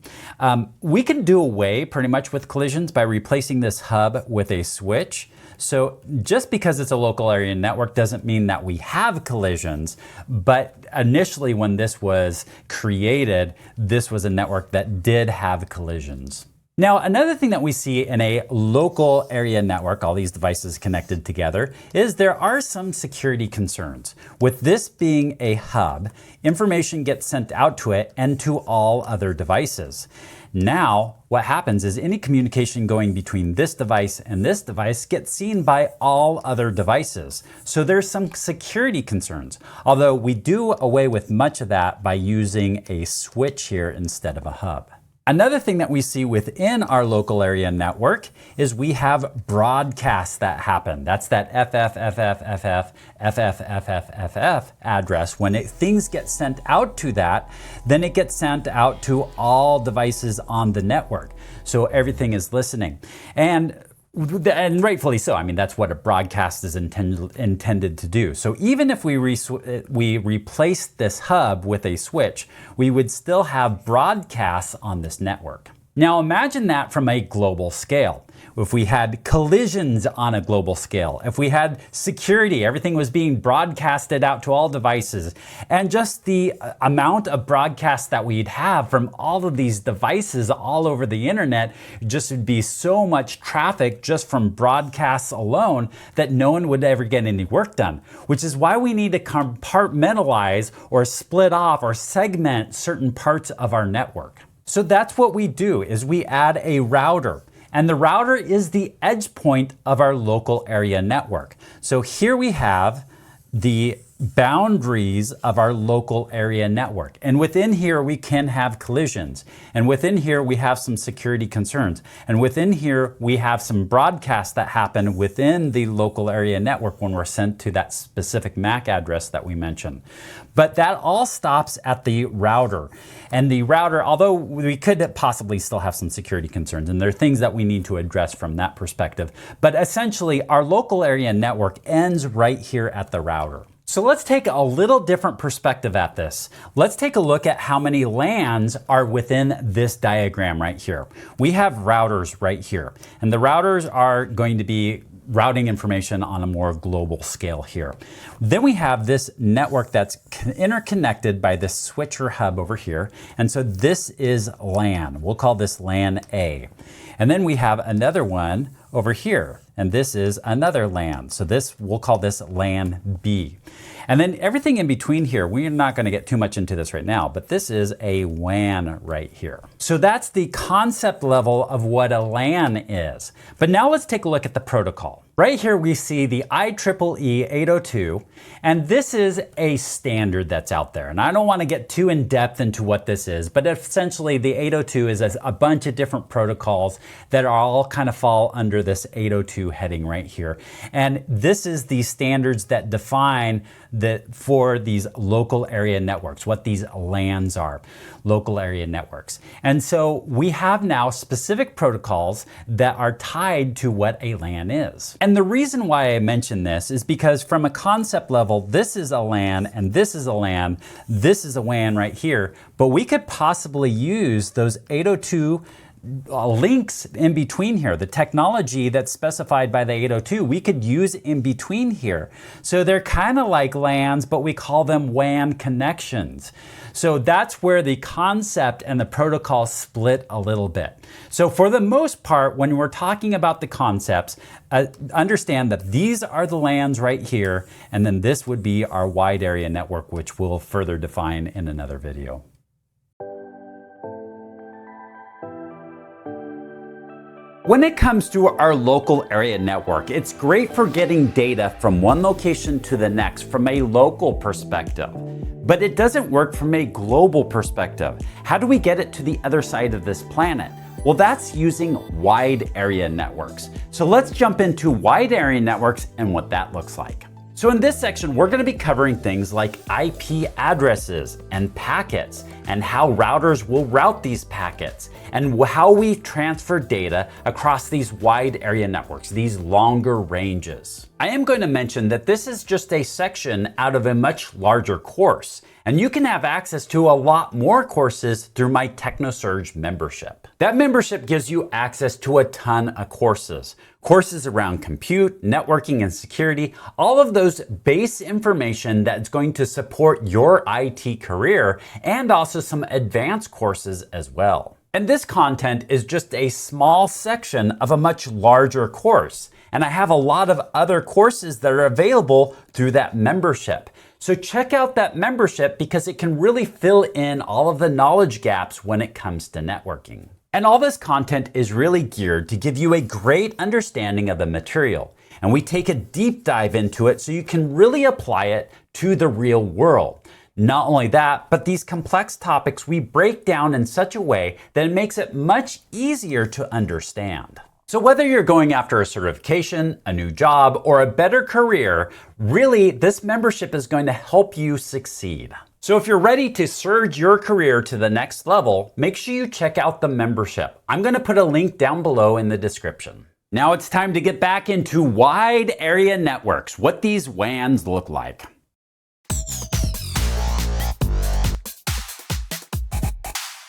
We can do away pretty much with collisions by replacing this hub with a switch. So just because it's a local area network doesn't mean that we have collisions, but initially when this was created, this was a network that did have collisions. Now, another thing that we see in a local area network, all these devices connected together, is there are some security concerns. With this being a hub, information gets sent out to it and to all other devices. Now, what happens is any communication going between this device and this device gets seen by all other devices. So there's some security concerns, although we do away with much of that by using a switch here instead of a hub. Another thing that we see within our local area network is we have broadcasts that happen. That's that FFFFFF, FFFFFF address. When things get sent out to that, then it gets sent out to all devices on the network. So everything is listening. And rightfully so. I mean, that's what a broadcast is intended to do. So even if we replace this hub with a switch, we would still have broadcasts on this network. Now imagine that from a global scale. If we had collisions on a global scale, if we had security, everything was being broadcasted out to all devices, and just the amount of broadcasts that we'd have from all of these devices all over the internet just would be so much traffic just from broadcasts alone that no one would ever get any work done, which is why we need to compartmentalize or split off or segment certain parts of our network. So that's what we do, is we add a router. And the router is the edge point of our local area network. So here we have the boundaries of our local area network. And within here, we can have collisions. And within here, we have some security concerns. And within here, we have some broadcasts that happen within the local area network when we're sent to that specific MAC address that we mentioned. But that all stops at the router. And the router, although we could possibly still have some security concerns, and there are things that we need to address from that perspective, but essentially our local area network ends right here at the router. So let's take a little different perspective at this. Let's take a look at how many LANs are within this diagram right here. We have routers right here, and the routers are going to be routing information on a more global scale here. Then we have this network that's interconnected by this switcher hub over here. And so this is LAN. We'll call this LAN A. And then we have another one over here, and this is another LAN. So we'll call this LAN B. And then everything in between here, we're not going to get too much into this right now, but this is a WAN right here. So that's the concept level of what a LAN is. But now let's take a look at the protocol. Right here we see the IEEE 802, and this is a standard that's out there. And I don't want to get too in depth into what this is, but essentially the 802 is a bunch of different protocols that all kind of fall under this 802 heading right here. And this is the standards that define for these local area networks, what these LANs are, local area networks. And so we have now specific protocols that are tied to what a LAN is. And the reason why I mention this is because from a concept level, this is a LAN and this is a LAN, this is a WAN right here, but we could possibly use those 802 links in between here. The technology that's specified by the 802, we could use in between here. So they're kind of like LANs, but we call them WAN connections. So that's where the concept and the protocol split a little bit. So for the most part, when we're talking about the concepts, understand that these are the LANs right here, and then this would be our wide area network, which we'll further define in another video. When it comes to our local area network, it's great for getting data from one location to the next from a local perspective, but it doesn't work from a global perspective. How do we get it to the other side of this planet? Well, that's using wide area networks. So let's jump into wide area networks and what that looks like. So in this section, we're going to be covering things like IP addresses and packets and how routers will route these packets and how we transfer data across these wide area networks, these longer ranges. I am going to mention that this is just a section out of a much larger course, and you can have access to a lot more courses through my TechnoSurge membership. That membership gives you access to a ton of courses. Courses around compute, networking, and security, all of those base information that's going to support your IT career, and also some advanced courses as well. And this content is just a small section of a much larger course. And I have a lot of other courses that are available through that membership. So check out that membership because it can really fill in all of the knowledge gaps when it comes to networking. And all this content is really geared to give you a great understanding of the material. And we take a deep dive into it so you can really apply it to the real world. Not only that, but these complex topics we break down in such a way that it makes it much easier to understand. So whether you're going after a certification, a new job, or a better career, really this membership is going to help you succeed. So if you're ready to surge your career to the next level, make sure you check out the membership. I'm going to put a link down below in the description. Now it's time to get back into wide area networks, what these WANs look like.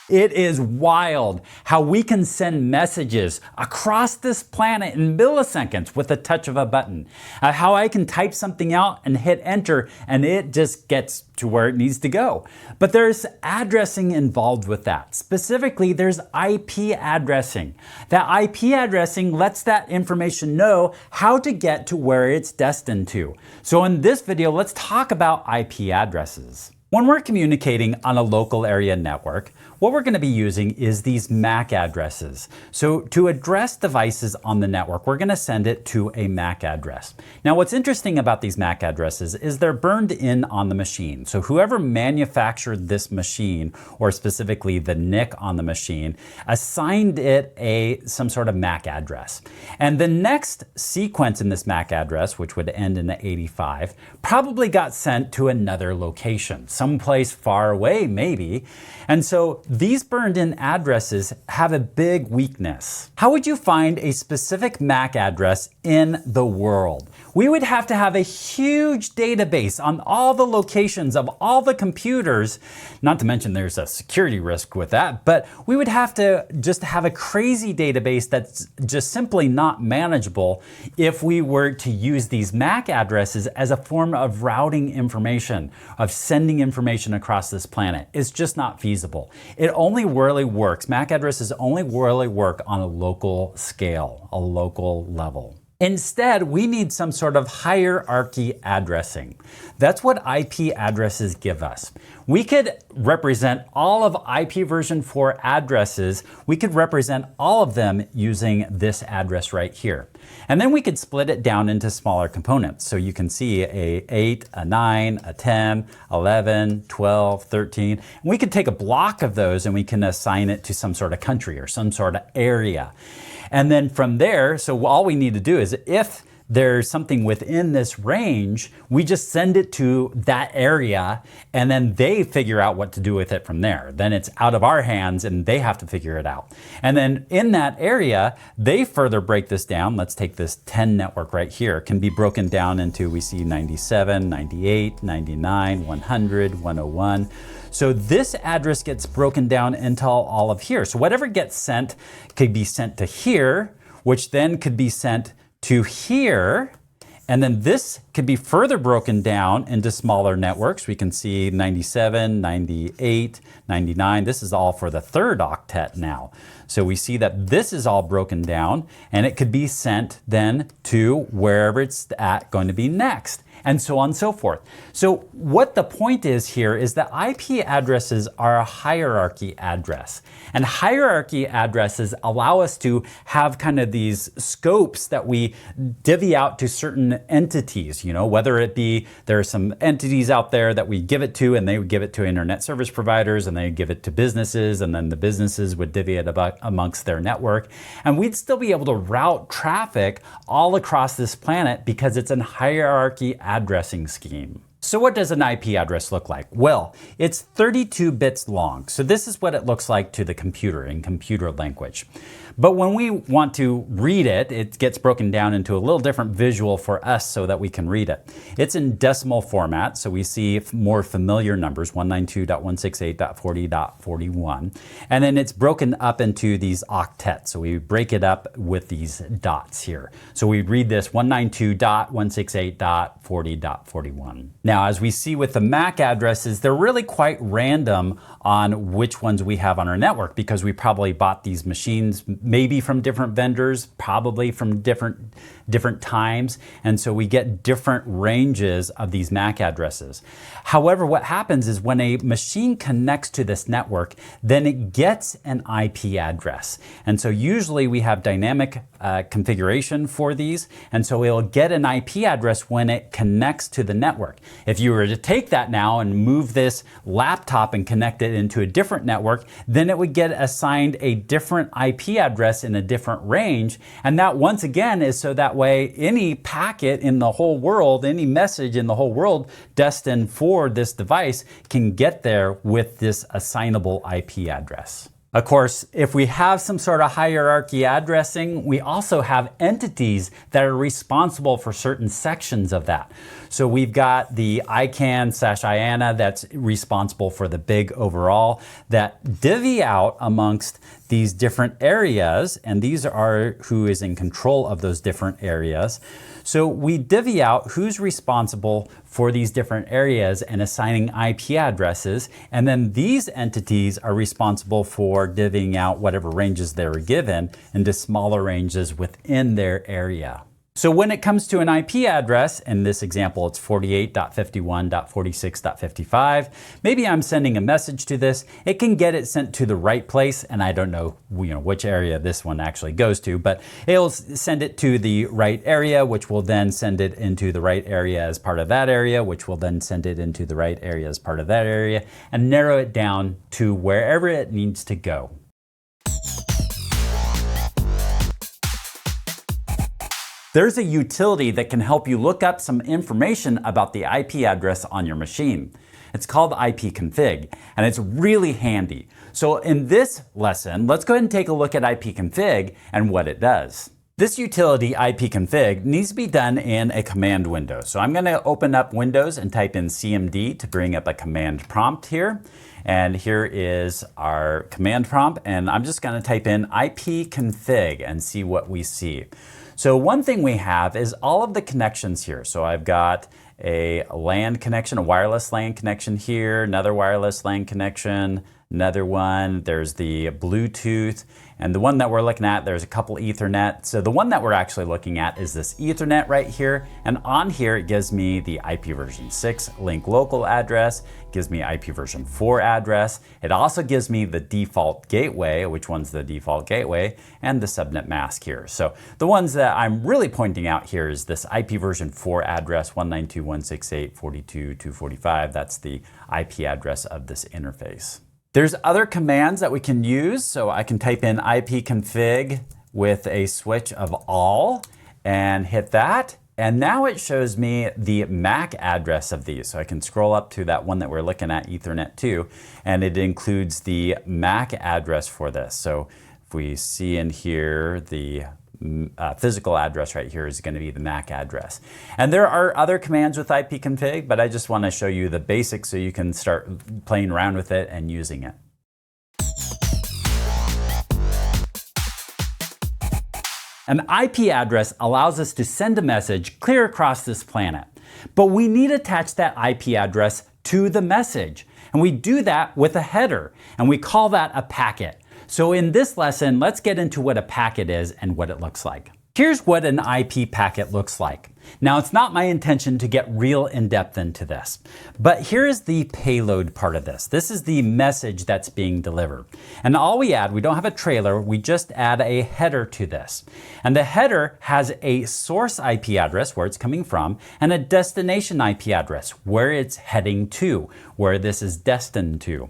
It is wild how we can send messages across this planet in milliseconds with a touch of a button. How I can type something out and hit enter and it just gets to where it needs to go. But there's addressing involved with that. Specifically, there's IP addressing. That IP addressing lets that information know how to get to where it's destined to. So in this video, let's talk about IP addresses. When we're communicating on a local area network, what we're going to be using is these MAC addresses. So to address devices on the network, we're going to send it to a MAC address. Now what's interesting about these MAC addresses is they're burned in on the machine. So whoever manufactured this machine, or specifically the NIC on the machine, assigned it some sort of MAC address. And the next sequence in this MAC address, which would end in the 85, probably got sent to another location, someplace far away maybe. And so these burned in addresses have a big weakness. How would you find a specific MAC address in the world? we would have to have a huge database on all the locations of all the computers. Not to mention there's a security risk with that, but we would have to just have a crazy database that's just simply not manageable if we were to use these MAC addresses as a form of routing information, of sending information across this planet. It's just not feasible. It only really works, MAC addresses only really work on a local scale, a local level. Instead, we need some sort of hierarchy addressing. That's what IP addresses give us. We could represent all of IPv4 addresses. We could represent all of them using this address right here. And then we could split it down into smaller components. So you can see a 8, a 9, a 10, 11, 12, 13. And we could take a block of those and we can assign it to some sort of country or some sort of area. And then from there, so all we need to do is if there's something within this range, we just send it to that area and then they figure out what to do with it from there. Then it's out of our hands and they have to figure it out. And then in that area, they further break this down. Let's take this 10 network right here. It can be broken down into, we see 97, 98, 99, 100, 101. So this address gets broken down into all of here. So whatever gets sent could be sent to here, which then could be sent to here. And then this could be further broken down into smaller networks. We can see 97, 98, 99. This is all for the third octet now. So we see that this is all broken down and it could be sent then to wherever it's going to be next, and so on and so forth. So what the point is here is that IP addresses are a hierarchy address. And hierarchy addresses allow us to have kind of these scopes that we divvy out to certain entities, you know, whether it be there are some entities out there that we give it to and they would give it to internet service providers and they give it to businesses and then the businesses would divvy it amongst their network. And we'd still be able to route traffic all across this planet because it's a hierarchy addressing scheme. So what does an IP address look like? Well, it's 32 bits long. So this is what it looks like to the computer in computer language. But when we want to read it, it gets broken down into a little different visual for us so that we can read it. It's in decimal format, so we see more familiar numbers, 192.168.40.41. And then it's broken up into these octets. So we break it up with these dots here. So we read this 192.168.40.41. Now, as we see with the MAC addresses, they're really quite random on which ones we have on our network because we probably bought these machines maybe from different vendors, probably from different times. And so we get different ranges of these MAC addresses. However, what happens is when a machine connects to this network, then it gets an IP address. And so usually we have dynamic configuration for these. And so it'll get an IP address when it connects to the network. If you were to take that now and move this laptop and connect it into a different network, then it would get assigned a different IP address in a different range. And that once again is so that way any packet in the whole world, any message in the whole world destined for this device can get there with this assignable IP address. Of course, if we have some sort of hierarchy addressing, we also have entities that are responsible for certain sections of that. So we've got the ICANN/IANA that's responsible for the big overall that divvy out amongst these different areas, and these are who is in control of those different areas. So we divvy out who's responsible for these different areas and assigning IP addresses, and then these entities are responsible for divvying out whatever ranges they were given into smaller ranges within their area. So when it comes to an IP address, in this example it's 48.51.46.55, maybe I'm sending a message to this, it can get it sent to the right place, and I don't know, which area this one actually goes to, but it'll send it to the right area, which will then send it into the right area as part of that area, which will then send it into the right area as part of that area, and narrow it down to wherever it needs to go. There's a utility that can help you look up some information about the IP address on your machine. It's called ipconfig, and it's really handy. So in this lesson, let's go ahead and take a look at ipconfig and what it does. This utility ipconfig needs to be done in a command window. So I'm going to open up Windows and type in CMD to bring up a command prompt here. And here is our command prompt, and I'm just going to type in ipconfig and see what we see. So one thing we have is all of the connections here. So I've got a LAN connection, a wireless LAN connection here, another wireless LAN connection, another one, there's the Bluetooth, and the one that we're looking at, there's a couple Ethernet. So the one that we're actually looking at is this Ethernet right here, and on here it gives me the IP version 6 link local address, gives me IP version 4 address. It also gives me the default gateway, which one's the default gateway, and the subnet mask here. So the ones that I'm really pointing out here is this IP version 4 address, 192.168.42.245. That's the IP address of this interface. There's other commands that we can use. So I can type in ipconfig with a switch of all and hit that. And now it shows me the MAC address of these. So I can scroll up to that one that we're looking at, Ethernet 2, and it includes the MAC address for this. So if we see in here, the physical address right here is going to be the MAC address. And there are other commands with ipconfig, but I just want to show you the basics so you can start playing around with it and using it. An IP address allows us to send a message clear across this planet, but we need to attach that IP address to the message. And we do that with a header, and we call that a packet. So in this lesson, let's get into what a packet is and what it looks like. Here's what an IP packet looks like. Now, it's not my intention to get real in-depth into this, but here's the payload part of this. This is the message that's being delivered. And all we add, we don't have a trailer, we just add a header to this. And the header has a source IP address, where it's coming from, and a destination IP address, where it's heading to, where this is destined to.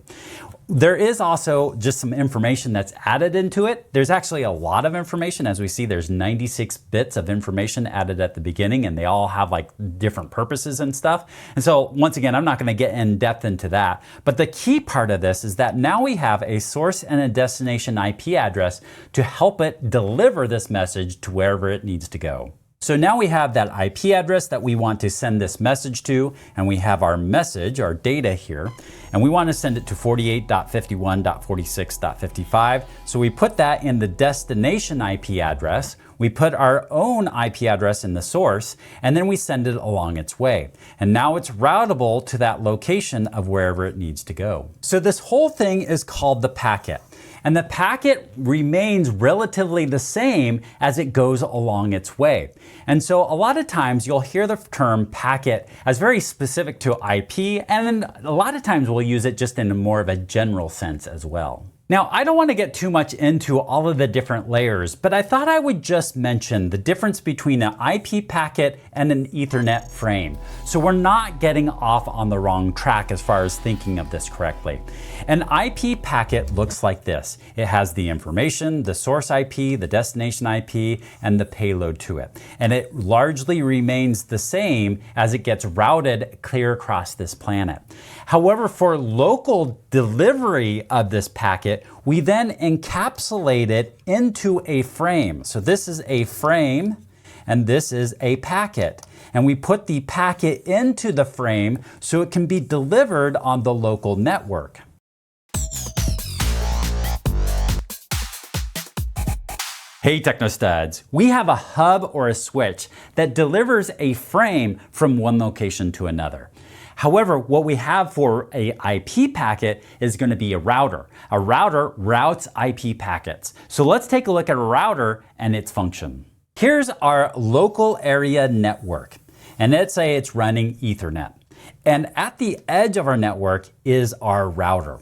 There is also just some information that's added into it. There's actually a lot of information. As we see, there's 96 bits of information added at the beginning, and they all have like different purposes and stuff. And so once again, I'm not going to get in depth into that. But the key part of this is that now we have a source and a destination IP address to help it deliver this message to wherever it needs to go. So now we have that IP address that we want to send this message to, and we have our message, our data here, and we want to send it to 48.51.46.55. So we put that in the destination IP address, we put our own IP address in the source, and then we send it along its way. And now it's routable to that location of wherever it needs to go. So this whole thing is called the packet. And the packet remains relatively the same as it goes along its way. And so a lot of times you'll hear the term packet as very specific to IP, and then a lot of times we'll use it just in more of a general sense as well. Now, I don't want to get too much into all of the different layers, but I thought I would just mention the difference between an IP packet and an Ethernet frame, so we're not getting off on the wrong track as far as thinking of this correctly. An IP packet looks like this. It has the information, the source IP, the destination IP, and the payload to it. And it largely remains the same as it gets routed clear across this planet. However, for local delivery of this packet, we then encapsulate it into a frame. So this is a frame and this is a packet. And we put the packet into the frame so it can be delivered on the local network. Hey TechnoStuds, we have a hub or a switch that delivers a frame from one location to another. However, what we have for a IP packet is going to be a router. A router routes IP packets. So let's take a look at a router and its function. Here's our local area network, and let's say it's running Ethernet. And at the edge of our network is our router.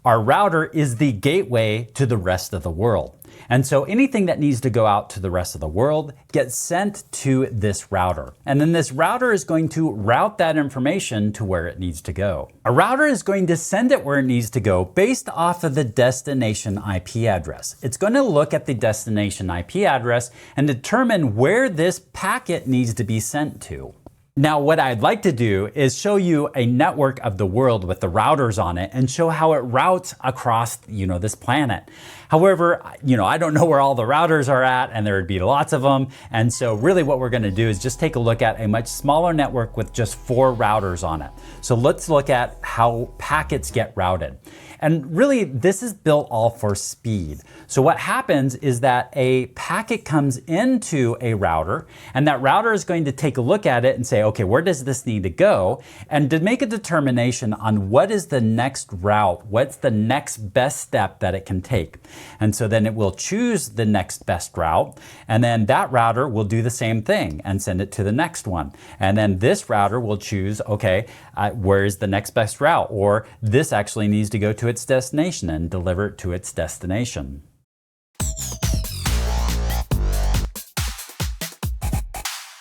Our router is the gateway to the rest of the world. And so anything that needs to go out to the rest of the world gets sent to this router. And then this router is going to route that information to where it needs to go. A router is going to send it where it needs to go based off of the destination IP address. It's going to look at the destination IP address and determine where this packet needs to be sent to. Now, what I'd like to do is show you a network of the world with the routers on it and show how it routes across, this planet. However, I don't know where all the routers are at, and there would be lots of them. And so really what we're going to do is just take a look at a much smaller network with just 4 routers on it. So let's look at how packets get routed. And really, this is built all for speed. So what happens is that a packet comes into a router, and that router is going to take a look at it and say, okay, where does this need to go? And to make a determination on what is the next route, what's the next best step that it can take. And so then it will choose the next best route, and then that router will do the same thing and send it to the next one. And then this router will choose, okay, where is the next best route? Or this actually needs to go to its destination and deliver it to its destination.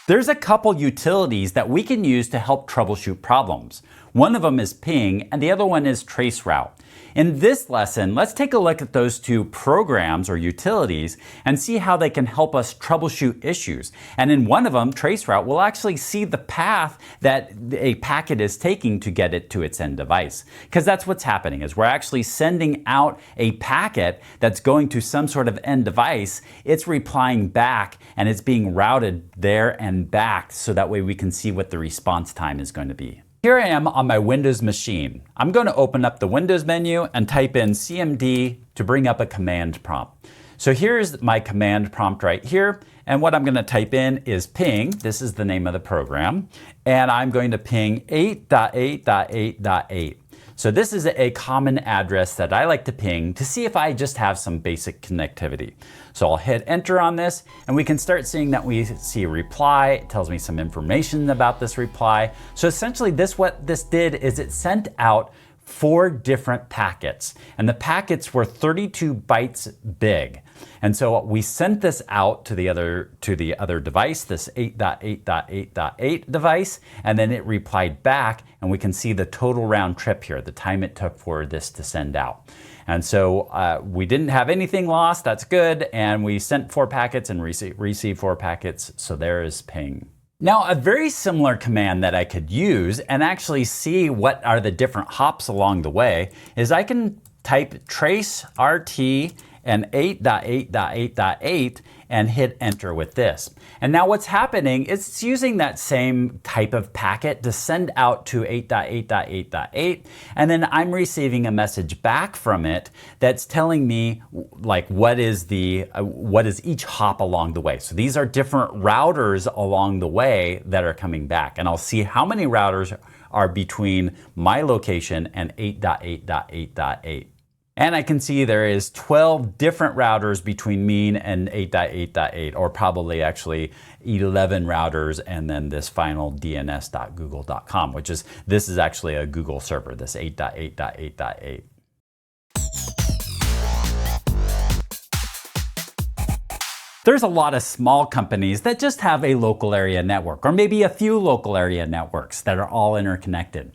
There's a couple utilities that we can use to help troubleshoot problems. One of them is ping, and the other one is traceroute. In this lesson, let's take a look at those 2 programs or utilities and see how they can help us troubleshoot issues. And in one of them, traceroute, we'll actually see the path that a packet is taking to get it to its end device. Because that's what's happening, is we're actually sending out a packet that's going to some sort of end device. It's replying back, and it's being routed there and back, so that way we can see what the response time is going to be. Here I am on my Windows machine. I'm going to open up the Windows menu and type in CMD to bring up a command prompt. So here's my command prompt right here. And what I'm going to type in is ping. This is the name of the program. And I'm going to ping 8.8.8.8. So this is a common address that I like to ping to see if I just have some basic connectivity. So I'll hit enter on this, and we can start seeing that we see a reply. It tells me some information about this reply. So essentially what this did is it sent out 4 different packets, and the packets were 32 bytes big. And so we sent this out to the other device, this 8.8.8.8 device, and then it replied back, and we can see the total round trip here, the time it took for this to send out. And so we didn't have anything lost, that's good, and we sent 4 packets and received 4 packets, so there is ping. Now, a very similar command that I could use and actually see what are the different hops along the way is I can type trace RT and 8.8.8.8 and hit enter with this. And now what's happening is it's using that same type of packet to send out to 8.8.8.8, and then I'm receiving a message back from it that's telling me like what is each hop along the way. So these are different routers along the way that are coming back, and I'll see how many routers are between my location and 8.8.8.8. And I can see there is 12 different routers between me and 8.8.8, or probably actually 11 routers, and then this final dns.google.com, this is actually a Google server, this 8.8.8.8. There's a lot of small companies that just have a local area network, or maybe a few local area networks that are all interconnected.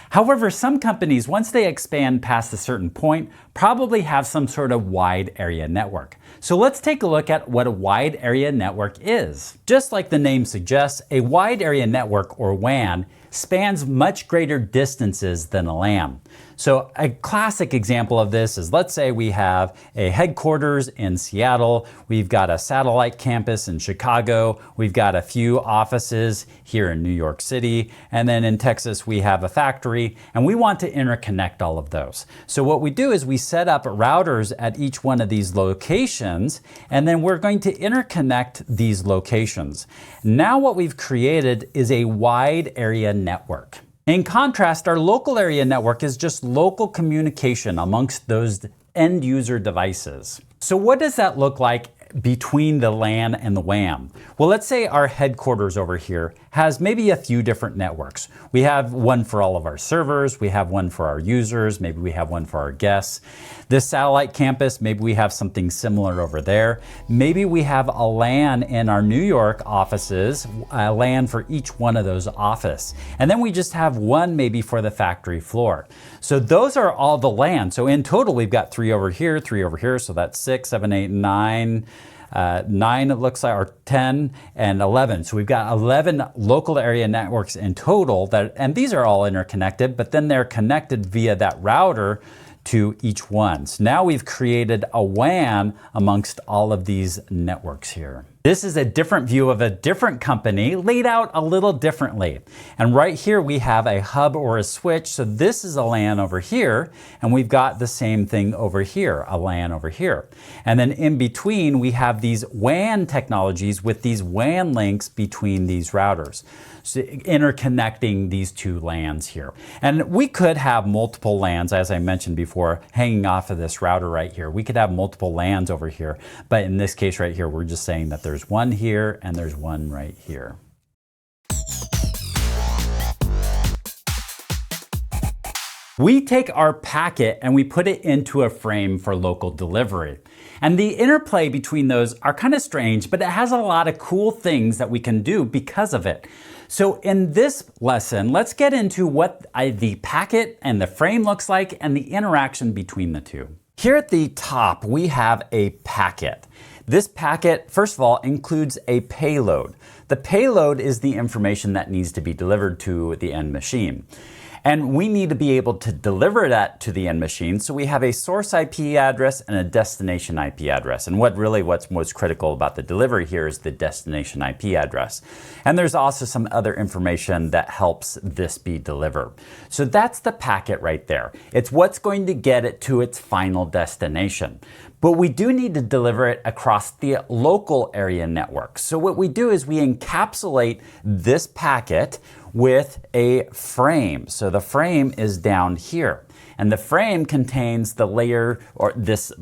However, some companies, once they expand past a certain point, probably have some sort of wide area network. So let's take a look at what a wide area network is. Just like the name suggests, a wide area network, or WAN, spans much greater distances than a LAN. So a classic example of this is, let's say we have a headquarters in Seattle, we've got a satellite campus in Chicago, we've got a few offices here in New York City, and then in Texas we have a factory, and we want to interconnect all of those. So what we do is we set up routers at each one of these locations, and then we're going to interconnect these locations. Now what we've created is a wide area network. In contrast, our local area network is just local communication amongst those end user devices. So what does that look like between the LAN and the WAN? Well, let's say our headquarters over here has maybe a few different networks. We have one for all of our servers, we have one for our users, maybe we have one for our guests. This satellite campus, maybe we have something similar over there. Maybe we have a LAN in our New York offices, a LAN for each one of those offices. And then we just have one maybe for the factory floor. So those are all the LAN. So in total, we've got 3 over here, 3 over here. So that's 6, 7, 8, 9, 9 it looks like, or 10 and 11. So we've got 11 local area networks in total, and these are all interconnected, but then they're connected via that router to each one. So now we've created a WAN amongst all of these networks here. This is a different view of a different company laid out a little differently. And right here we have a hub or a switch. So this is a LAN over here, and we've got the same thing over here, a LAN over here. And then in between we have these WAN technologies with these WAN links between these routers, so interconnecting these two LANs here. And we could have multiple LANs, as I mentioned before, hanging off of this router right here. We could have multiple LANs over here, but in this case right here, we're just saying that there's one here and there's one right here. We take our packet and we put it into a frame for local delivery. And the interplay between those are kind of strange, but it has a lot of cool things that we can do because of it. So in this lesson, let's get into what the packet and the frame looks like and the interaction between the two. Here at the top, we have a packet. This packet, first of all, includes a payload. The payload is the information that needs to be delivered to the end machine. And we need to be able to deliver that to the end machine. So we have a source IP address and a destination IP address. And what's most critical about the delivery here is the destination IP address. And there's also some other information that helps this be delivered. So that's the packet right there. It's what's going to get it to its final destination. But we do need to deliver it across the local area network. So what we do is we encapsulate this packet with a frame. So the frame is down here. And the frame contains the layer, or this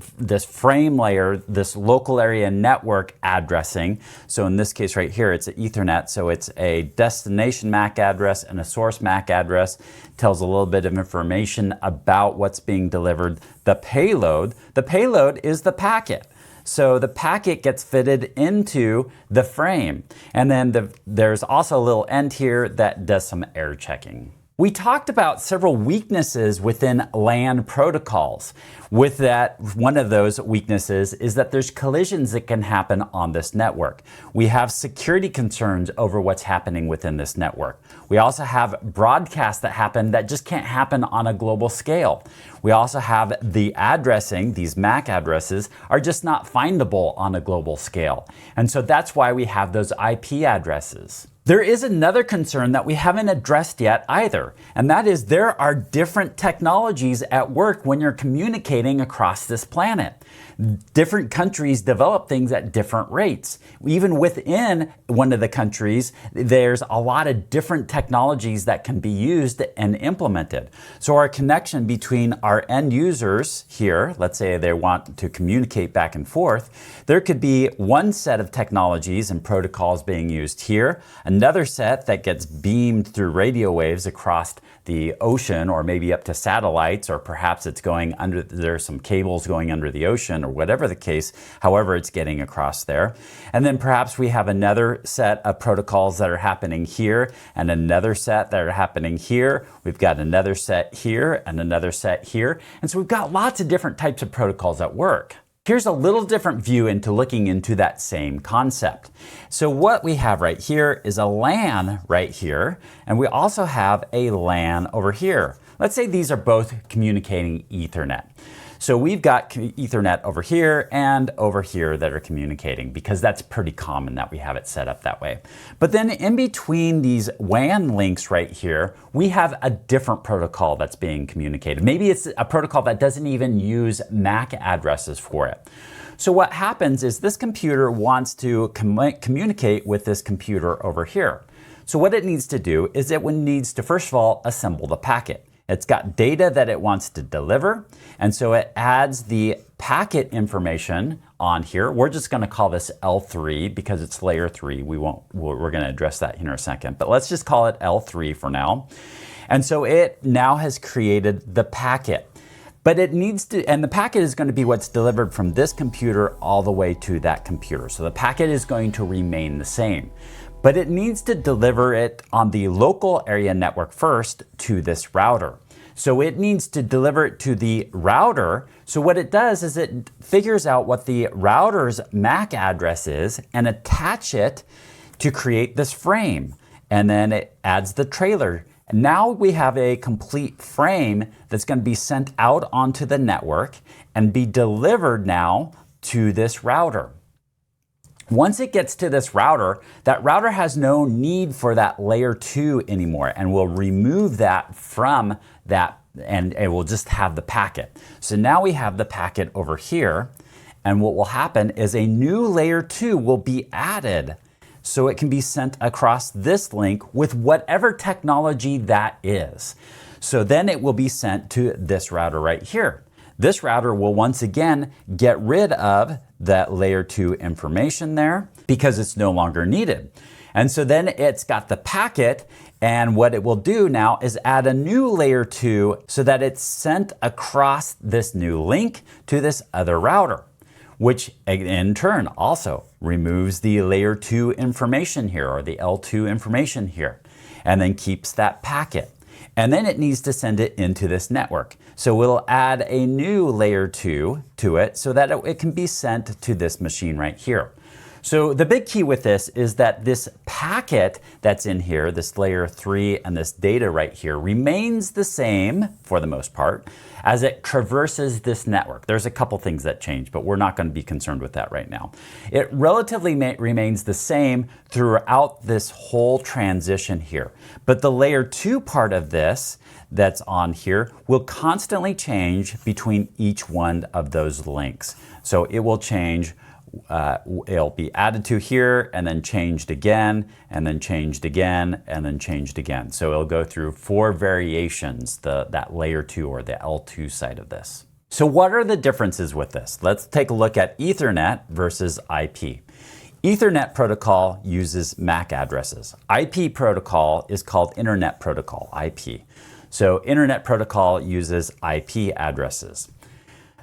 frame layer, this local area network addressing. So in this case right here, it's an Ethernet. So it's a destination MAC address and a source MAC address. Tells a little bit of information about what's being delivered. The payload is the packet. So the packet gets fitted into the frame. And then there's also a little end here that does some error checking. We talked about several weaknesses within LAN protocols. With that, one of those weaknesses is that there's collisions that can happen on this network. We have security concerns over what's happening within this network. We also have broadcasts that happen that just can't happen on a global scale. We also have the addressing, these MAC addresses are just not findable on a global scale. And so that's why we have those IP addresses. There is another concern that we haven't addressed yet either, and that is there are different technologies at work when you're communicating across this planet. Different countries develop things at different rates. Even within one of the countries, there's a lot of different technologies that can be used and implemented. So our connection between our end users here, let's say they want to communicate back and forth, there could be one set of technologies and protocols being used here, another set that gets beamed through radio waves across the ocean or maybe up to satellites, or perhaps it's going under, there's some cables going under the ocean or whatever the case, however it's getting across there. And then perhaps we have another set of protocols that are happening here and another set that are happening here. We've got another set here and another set here. And so we've got lots of different types of protocols at work. Here's a little different view into looking into that same concept. So what we have right here is a LAN right here, and we also have a LAN over here. Let's say these are both communicating Ethernet. So we've got Ethernet over here and over here that are communicating, because that's pretty common that we have it set up that way. But then in between these WAN links right here, we have a different protocol that's being communicated. Maybe it's a protocol that doesn't even use MAC addresses for it. So what happens is this computer wants to communicate with this computer over here. So what it needs to do is it needs to, first of all, assemble the packet. It's got data that it wants to deliver, and so it adds the packet information on here. We're just going to call this L3 because it's layer 3. We're going to address that here in a second, but let's just call it L3 for now. And so it now has created the packet. But it needs to, and the packet is going to be what's delivered from this computer all the way to that computer. So the packet is going to remain the same. But it needs to deliver it on the local area network first to this router. So it needs to deliver it to the router. So what it does is it figures out what the router's MAC address is and attach it to create this frame. And then it adds the trailer. And now we have a complete frame that's going to be sent out onto the network and be delivered now to this router. Once it gets to this router, that router has no need for that layer 2 anymore, and we'll remove that from that, and it will just have the packet. So now we have the packet over here, and what will happen is a new layer 2 will be added, so it can be sent across this link with whatever technology that is. So then it will be sent to this router right here. This router will once again get rid of that layer 2 information there because it's no longer needed. And so then it's got the packet, and what it will do now is add a new layer 2 so that it's sent across this new link to this other router, which in turn also removes the layer 2 information here, or the L2 information here, and then keeps that packet. And then it needs to send it into this network. So we'll add a new layer 2 to it so that it can be sent to this machine right here. So the big key with this is that this packet that's in here, this layer 3 and this data right here, remains the same for the most part as it traverses this network. There's a couple things that change, but we're not going to be concerned with that right now. It relatively remains the same throughout this whole transition here. But the layer 2 part of this that's on here will constantly change between each one of those links. So it will change. It'll be added to here and then changed again and then changed again and then changed again. So it'll go through 4 variations, that layer 2 or the L2 side of this. So what are the differences with this? Let's take a look at Ethernet versus IP. Ethernet protocol uses MAC addresses. IP protocol is called Internet Protocol, IP. So Internet Protocol uses IP addresses.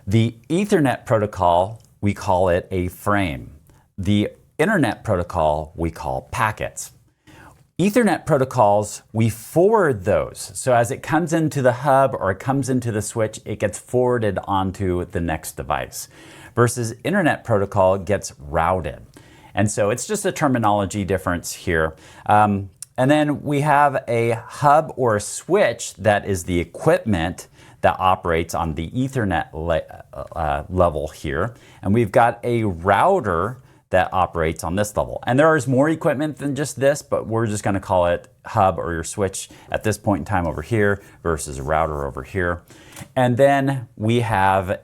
The Ethernet protocol, we call it a frame. The Internet Protocol, we call packets. Ethernet protocols, we forward those. So as it comes into the hub or it comes into the switch, it gets forwarded onto the next device. Versus Internet Protocol gets routed. And so it's just a terminology difference here. And then we have a hub or a switch that is the equipment that operates on the Ethernet level here. And we've got a router that operates on this level. And there is more equipment than just this, but we're just going to call it hub or your switch at this point in time over here versus a router over here. And then we have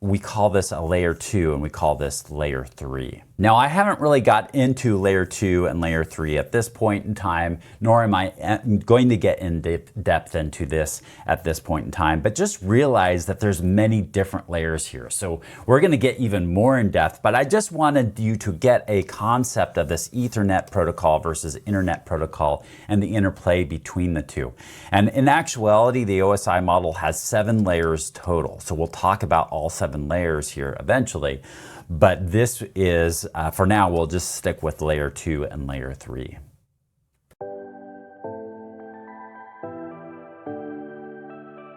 we call this a layer 2 and we call this layer 3. Now I haven't really got into layer 2 and layer 3 at this point in time, nor am I going to get in depth into this at this point in time, but just realize that there's many different layers here. So we're going to get even more in depth, but I just wanted you to get a concept of this Ethernet protocol versus Internet protocol and the interplay between the two. And in actuality, the OSI model has 7 layers total. So we'll talk about all 7 layers here eventually. But this is, for now, we'll just stick with layer 2 and layer 3.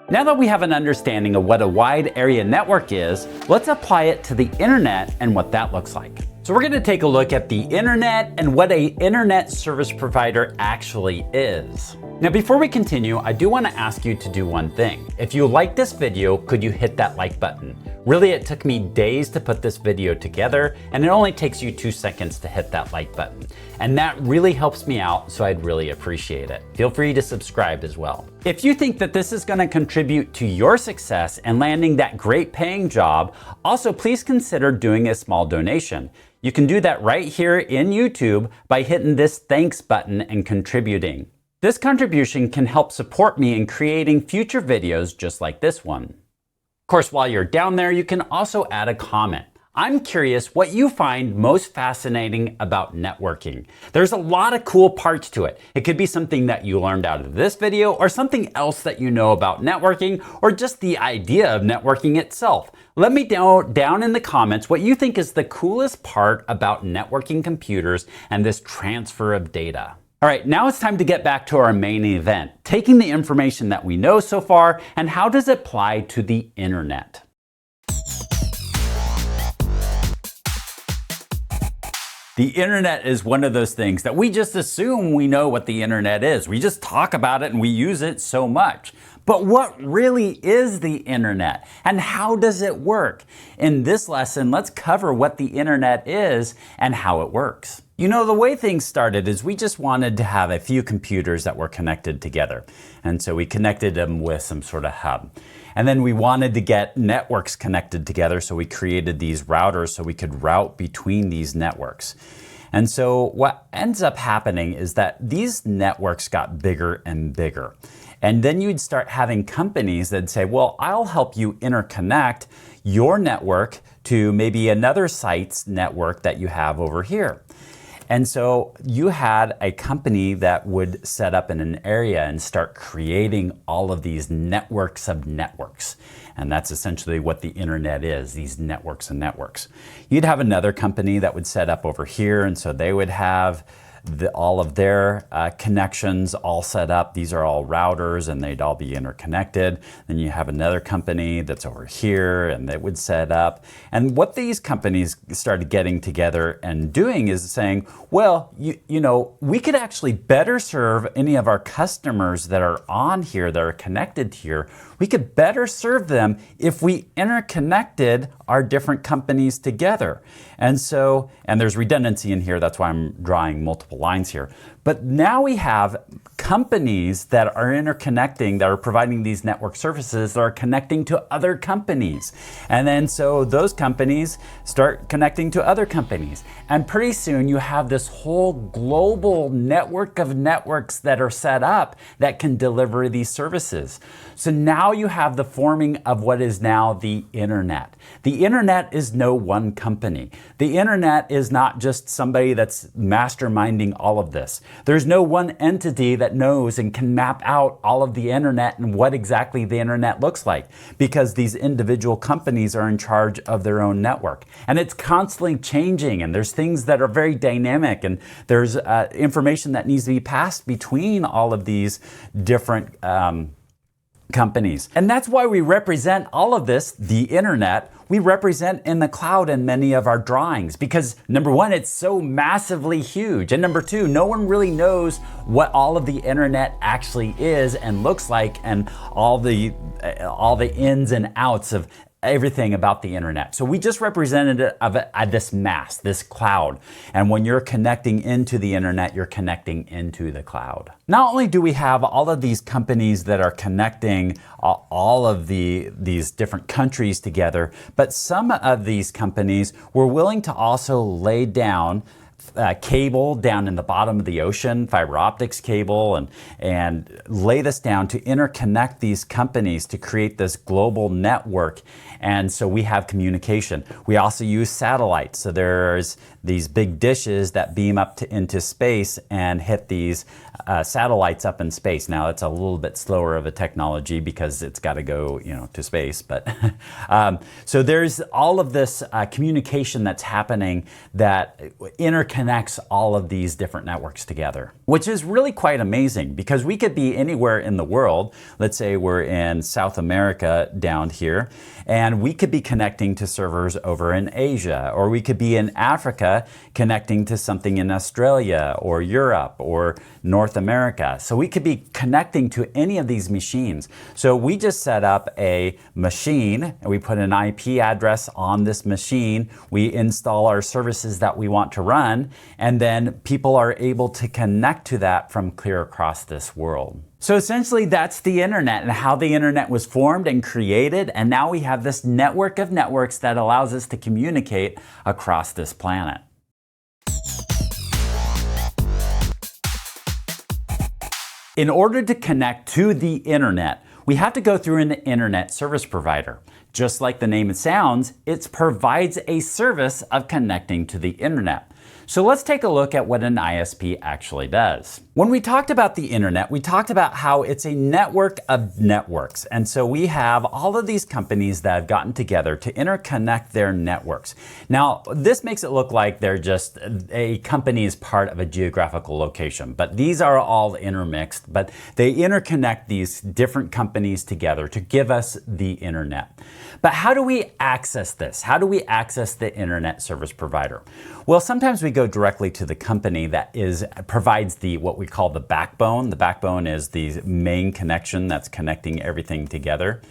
Now that we have an understanding of what a wide area network is, let's apply it to the internet and what that looks like. So we're going to take a look at the internet and what an internet service provider actually is. Now before we continue, I do want to ask you to do one thing. If you like this video, could you hit that like button? Really, it took me days to put this video together, and it only takes you 2 seconds to hit that like button. And that really helps me out, so I'd really appreciate it. Feel free to subscribe as well. If you think that this is going to contribute to your success and landing that great paying job, also please consider doing a small donation. You can do that right here in YouTube by hitting this thanks button and contributing. This contribution can help support me in creating future videos just like this one. Of course, while you're down there, you can also add a comment. I'm curious what you find most fascinating about networking. There's a lot of cool parts to it. It could be something that you learned out of this video or something else that you know about networking or just the idea of networking itself. Let me know down in the comments what you think is the coolest part about networking computers and this transfer of data. All right, now it's time to get back to our main event, taking the information that we know so far and how does it apply to the internet. The internet is one of those things that we just assume we know what the internet is. We just talk about it and we use it so much. But what really is the internet and how does it work? In this lesson, let's cover what the internet is and how it works. You know, the way things started is we just wanted to have a few computers that were connected together. And so we connected them with some sort of hub. And then we wanted to get networks connected together, so we created these routers so we could route between these networks. And so what ends up happening is that these networks got bigger and bigger. And then you'd start having companies that say, well, I'll help you interconnect your network to maybe another site's network that you have over here. And so you had a company that would set up in an area and start creating all of these networks of networks. And that's essentially what the internet is, these networks and networks. You'd have another company that would set up over here, and so they would have all of their connections all set up. These are all routers and they'd all be interconnected. Then you have another company that's over here and they would set up. And what these companies started getting together and doing is saying, well, you know, we could actually better serve any of our customers that are on here, that are connected here. We could better serve them if we interconnected our different companies together. And so, and there's redundancy in here, that's why I'm drawing multiple lines here. But now we have companies that are interconnecting, that are providing these network services that are connecting to other companies. And then so those companies start connecting to other companies. And pretty soon you have this whole global network of networks that are set up that can deliver these services. So now you have the forming of what is now the internet. The internet is no one company. The internet is not just somebody that's masterminding all of this. There's no one entity that knows and can map out all of the internet and what exactly the internet looks like, because these individual companies are in charge of their own network. And it's constantly changing, and there's things that are very dynamic, and there's information that needs to be passed between all of these different companies. And that's why we represent all of this, the internet, we represent in the cloud in many of our drawings, because number one, it's so massively huge. And number two, no one really knows what all of the internet actually is and looks like, and all the ins and outs of everything about the internet. So we just represented it of this mass, this cloud. And when you're connecting into the internet, you're connecting into the cloud. Not only do we have all of these companies that are connecting all of these different countries together, but some of these companies were willing to also lay down cable down in the bottom of the ocean, fiber optics cable, and lay this down to interconnect these companies to create this global network. And so we have communication. We also use satellites. So there's these big dishes that beam up into space and hit these satellites up in space. Now it's a little bit slower of a technology because it's got to go, to space. But so there's all of this communication that's happening that interconnects all of these different networks together, which is really quite amazing, because we could be anywhere in the world. Let's say we're in South America down here, and we could be connecting to servers over in Asia, or we could be in Africa connecting to something in Australia or Europe or North America. So we could be connecting to any of these machines. So we just set up a machine and we put an IP address on this machine. We install our services that we want to run, and then people are able to connect to that from clear across this world. So essentially that's the internet and how the internet was formed and created, and now we have this network of networks that allows us to communicate across this planet. In order to connect to the internet, we have to go through an internet service provider. Just like the name it sounds, it provides a service of connecting to the internet. So let's take a look at what an ISP actually does. When we talked about the internet, we talked about how it's a network of networks. And so we have all of these companies that have gotten together to interconnect their networks. Now, this makes it look like they're just a company is part of a geographical location, but these are all intermixed, but they interconnect these different companies together to give us the internet. But how do we access this? How do we access the internet service provider? Well, sometimes we go directly to the company that provides what we call the backbone. The backbone is the main connection that's connecting everything together.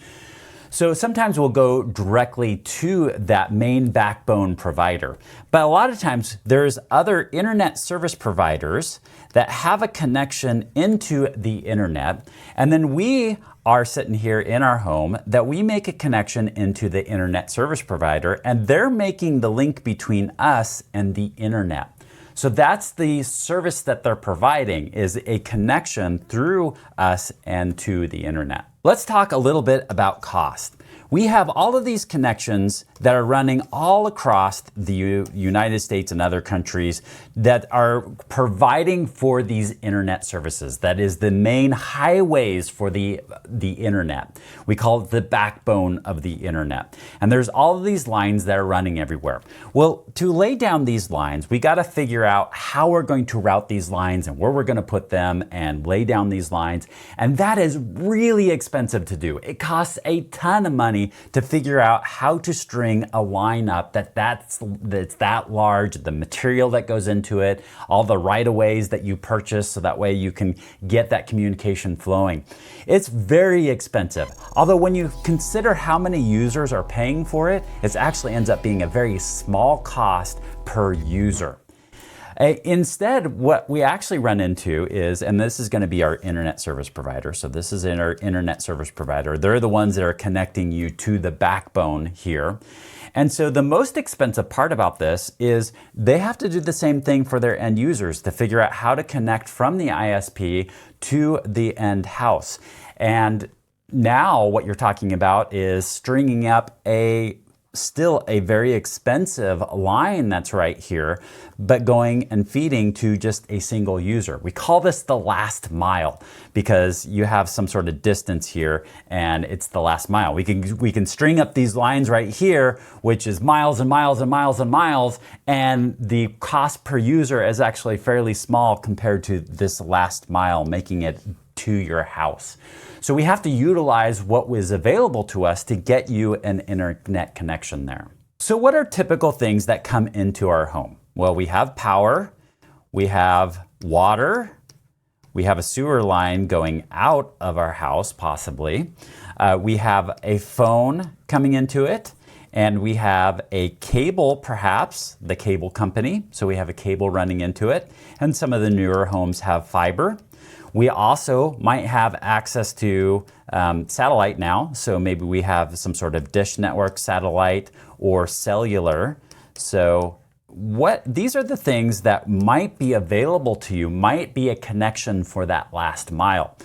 So sometimes we'll go directly to that main backbone provider. But a lot of times there's other internet service providers that have a connection into the internet, and then we are sitting here in our home that we make a connection into the internet service provider, and they're making the link between us and the internet. So that's the service that they're providing, is a connection through us and to the internet. Let's talk a little bit about cost. We have all of these connections that are running all across the United States and other countries that are providing for these internet services. That is the main highways for the internet. We call it the backbone of the internet. And there's all of these lines that are running everywhere. Well, to lay down these lines, we got to figure out how we're going to route these lines and where we're going to put them and lay down these lines. And that is really expensive to do. It costs a ton of money to figure out how to string a line up that's that large, the material that goes into it, all the right-of-ways that you purchase so that way you can get that communication flowing. It's very expensive. Although when you consider how many users are paying for it, it actually ends up being a very small cost per user. Instead, what we actually run into is, and this is going to be our internet service provider. So this is our internet service provider. They're the ones that are connecting you to the backbone here. And so the most expensive part about this is they have to do the same thing for their end users to figure out how to connect from the ISP to the end house. And now what you're talking about is stringing up still a very expensive line that's right here, but going and feeding to just a single user. We call this the last mile because you have some sort of distance here and it's the last mile. We can string up these lines right here, which is miles and miles and miles and miles, and the cost per user is actually fairly small compared to this last mile, making it to your house. So we have to utilize what was available to us to get you an internet connection there. So what are typical things that come into our home? Well, we have power, we have water, we have a sewer line going out of our house, possibly. We have a phone coming into it, and we have a cable, perhaps, the cable company. So we have a cable running into it, and some of the newer homes have fiber. We also might have access to satellite now, so maybe we have some sort of dish network, satellite, or cellular. So these are the things that might be available to you, might be a connection for that last mile.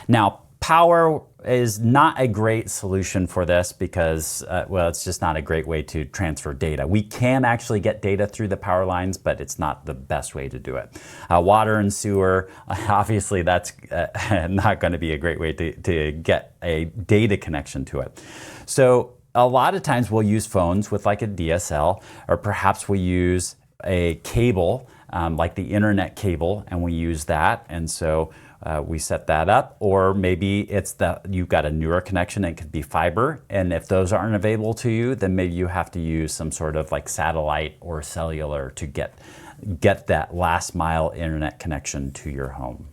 Now, power is not a great solution for this because, well, it's just not a great way to transfer data. We can actually get data through the power lines, but it's not the best way to do it. Water and sewer, obviously that's not going to be a great way to get a data connection to it. So a lot of times we'll use phones with like a DSL, or perhaps we use a cable, like the internet cable, and we use that. And so we set that up, or maybe it's that you've got a newer connection, it could be fiber, and if those aren't available to you, then maybe you have to use some sort of like satellite or cellular to get that last mile internet connection to your home.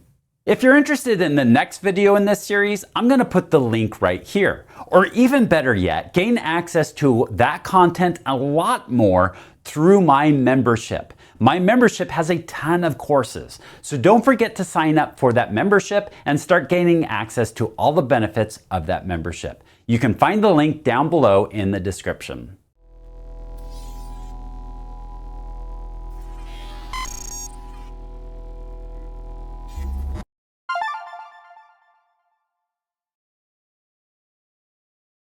If you're interested in the next video in this series, I'm going to put the link right here. Or even better yet, gain access to that content a lot more through my membership. My membership has a ton of courses, so don't forget to sign up for that membership and start gaining access to all the benefits of that membership. You can find the link down below in the description.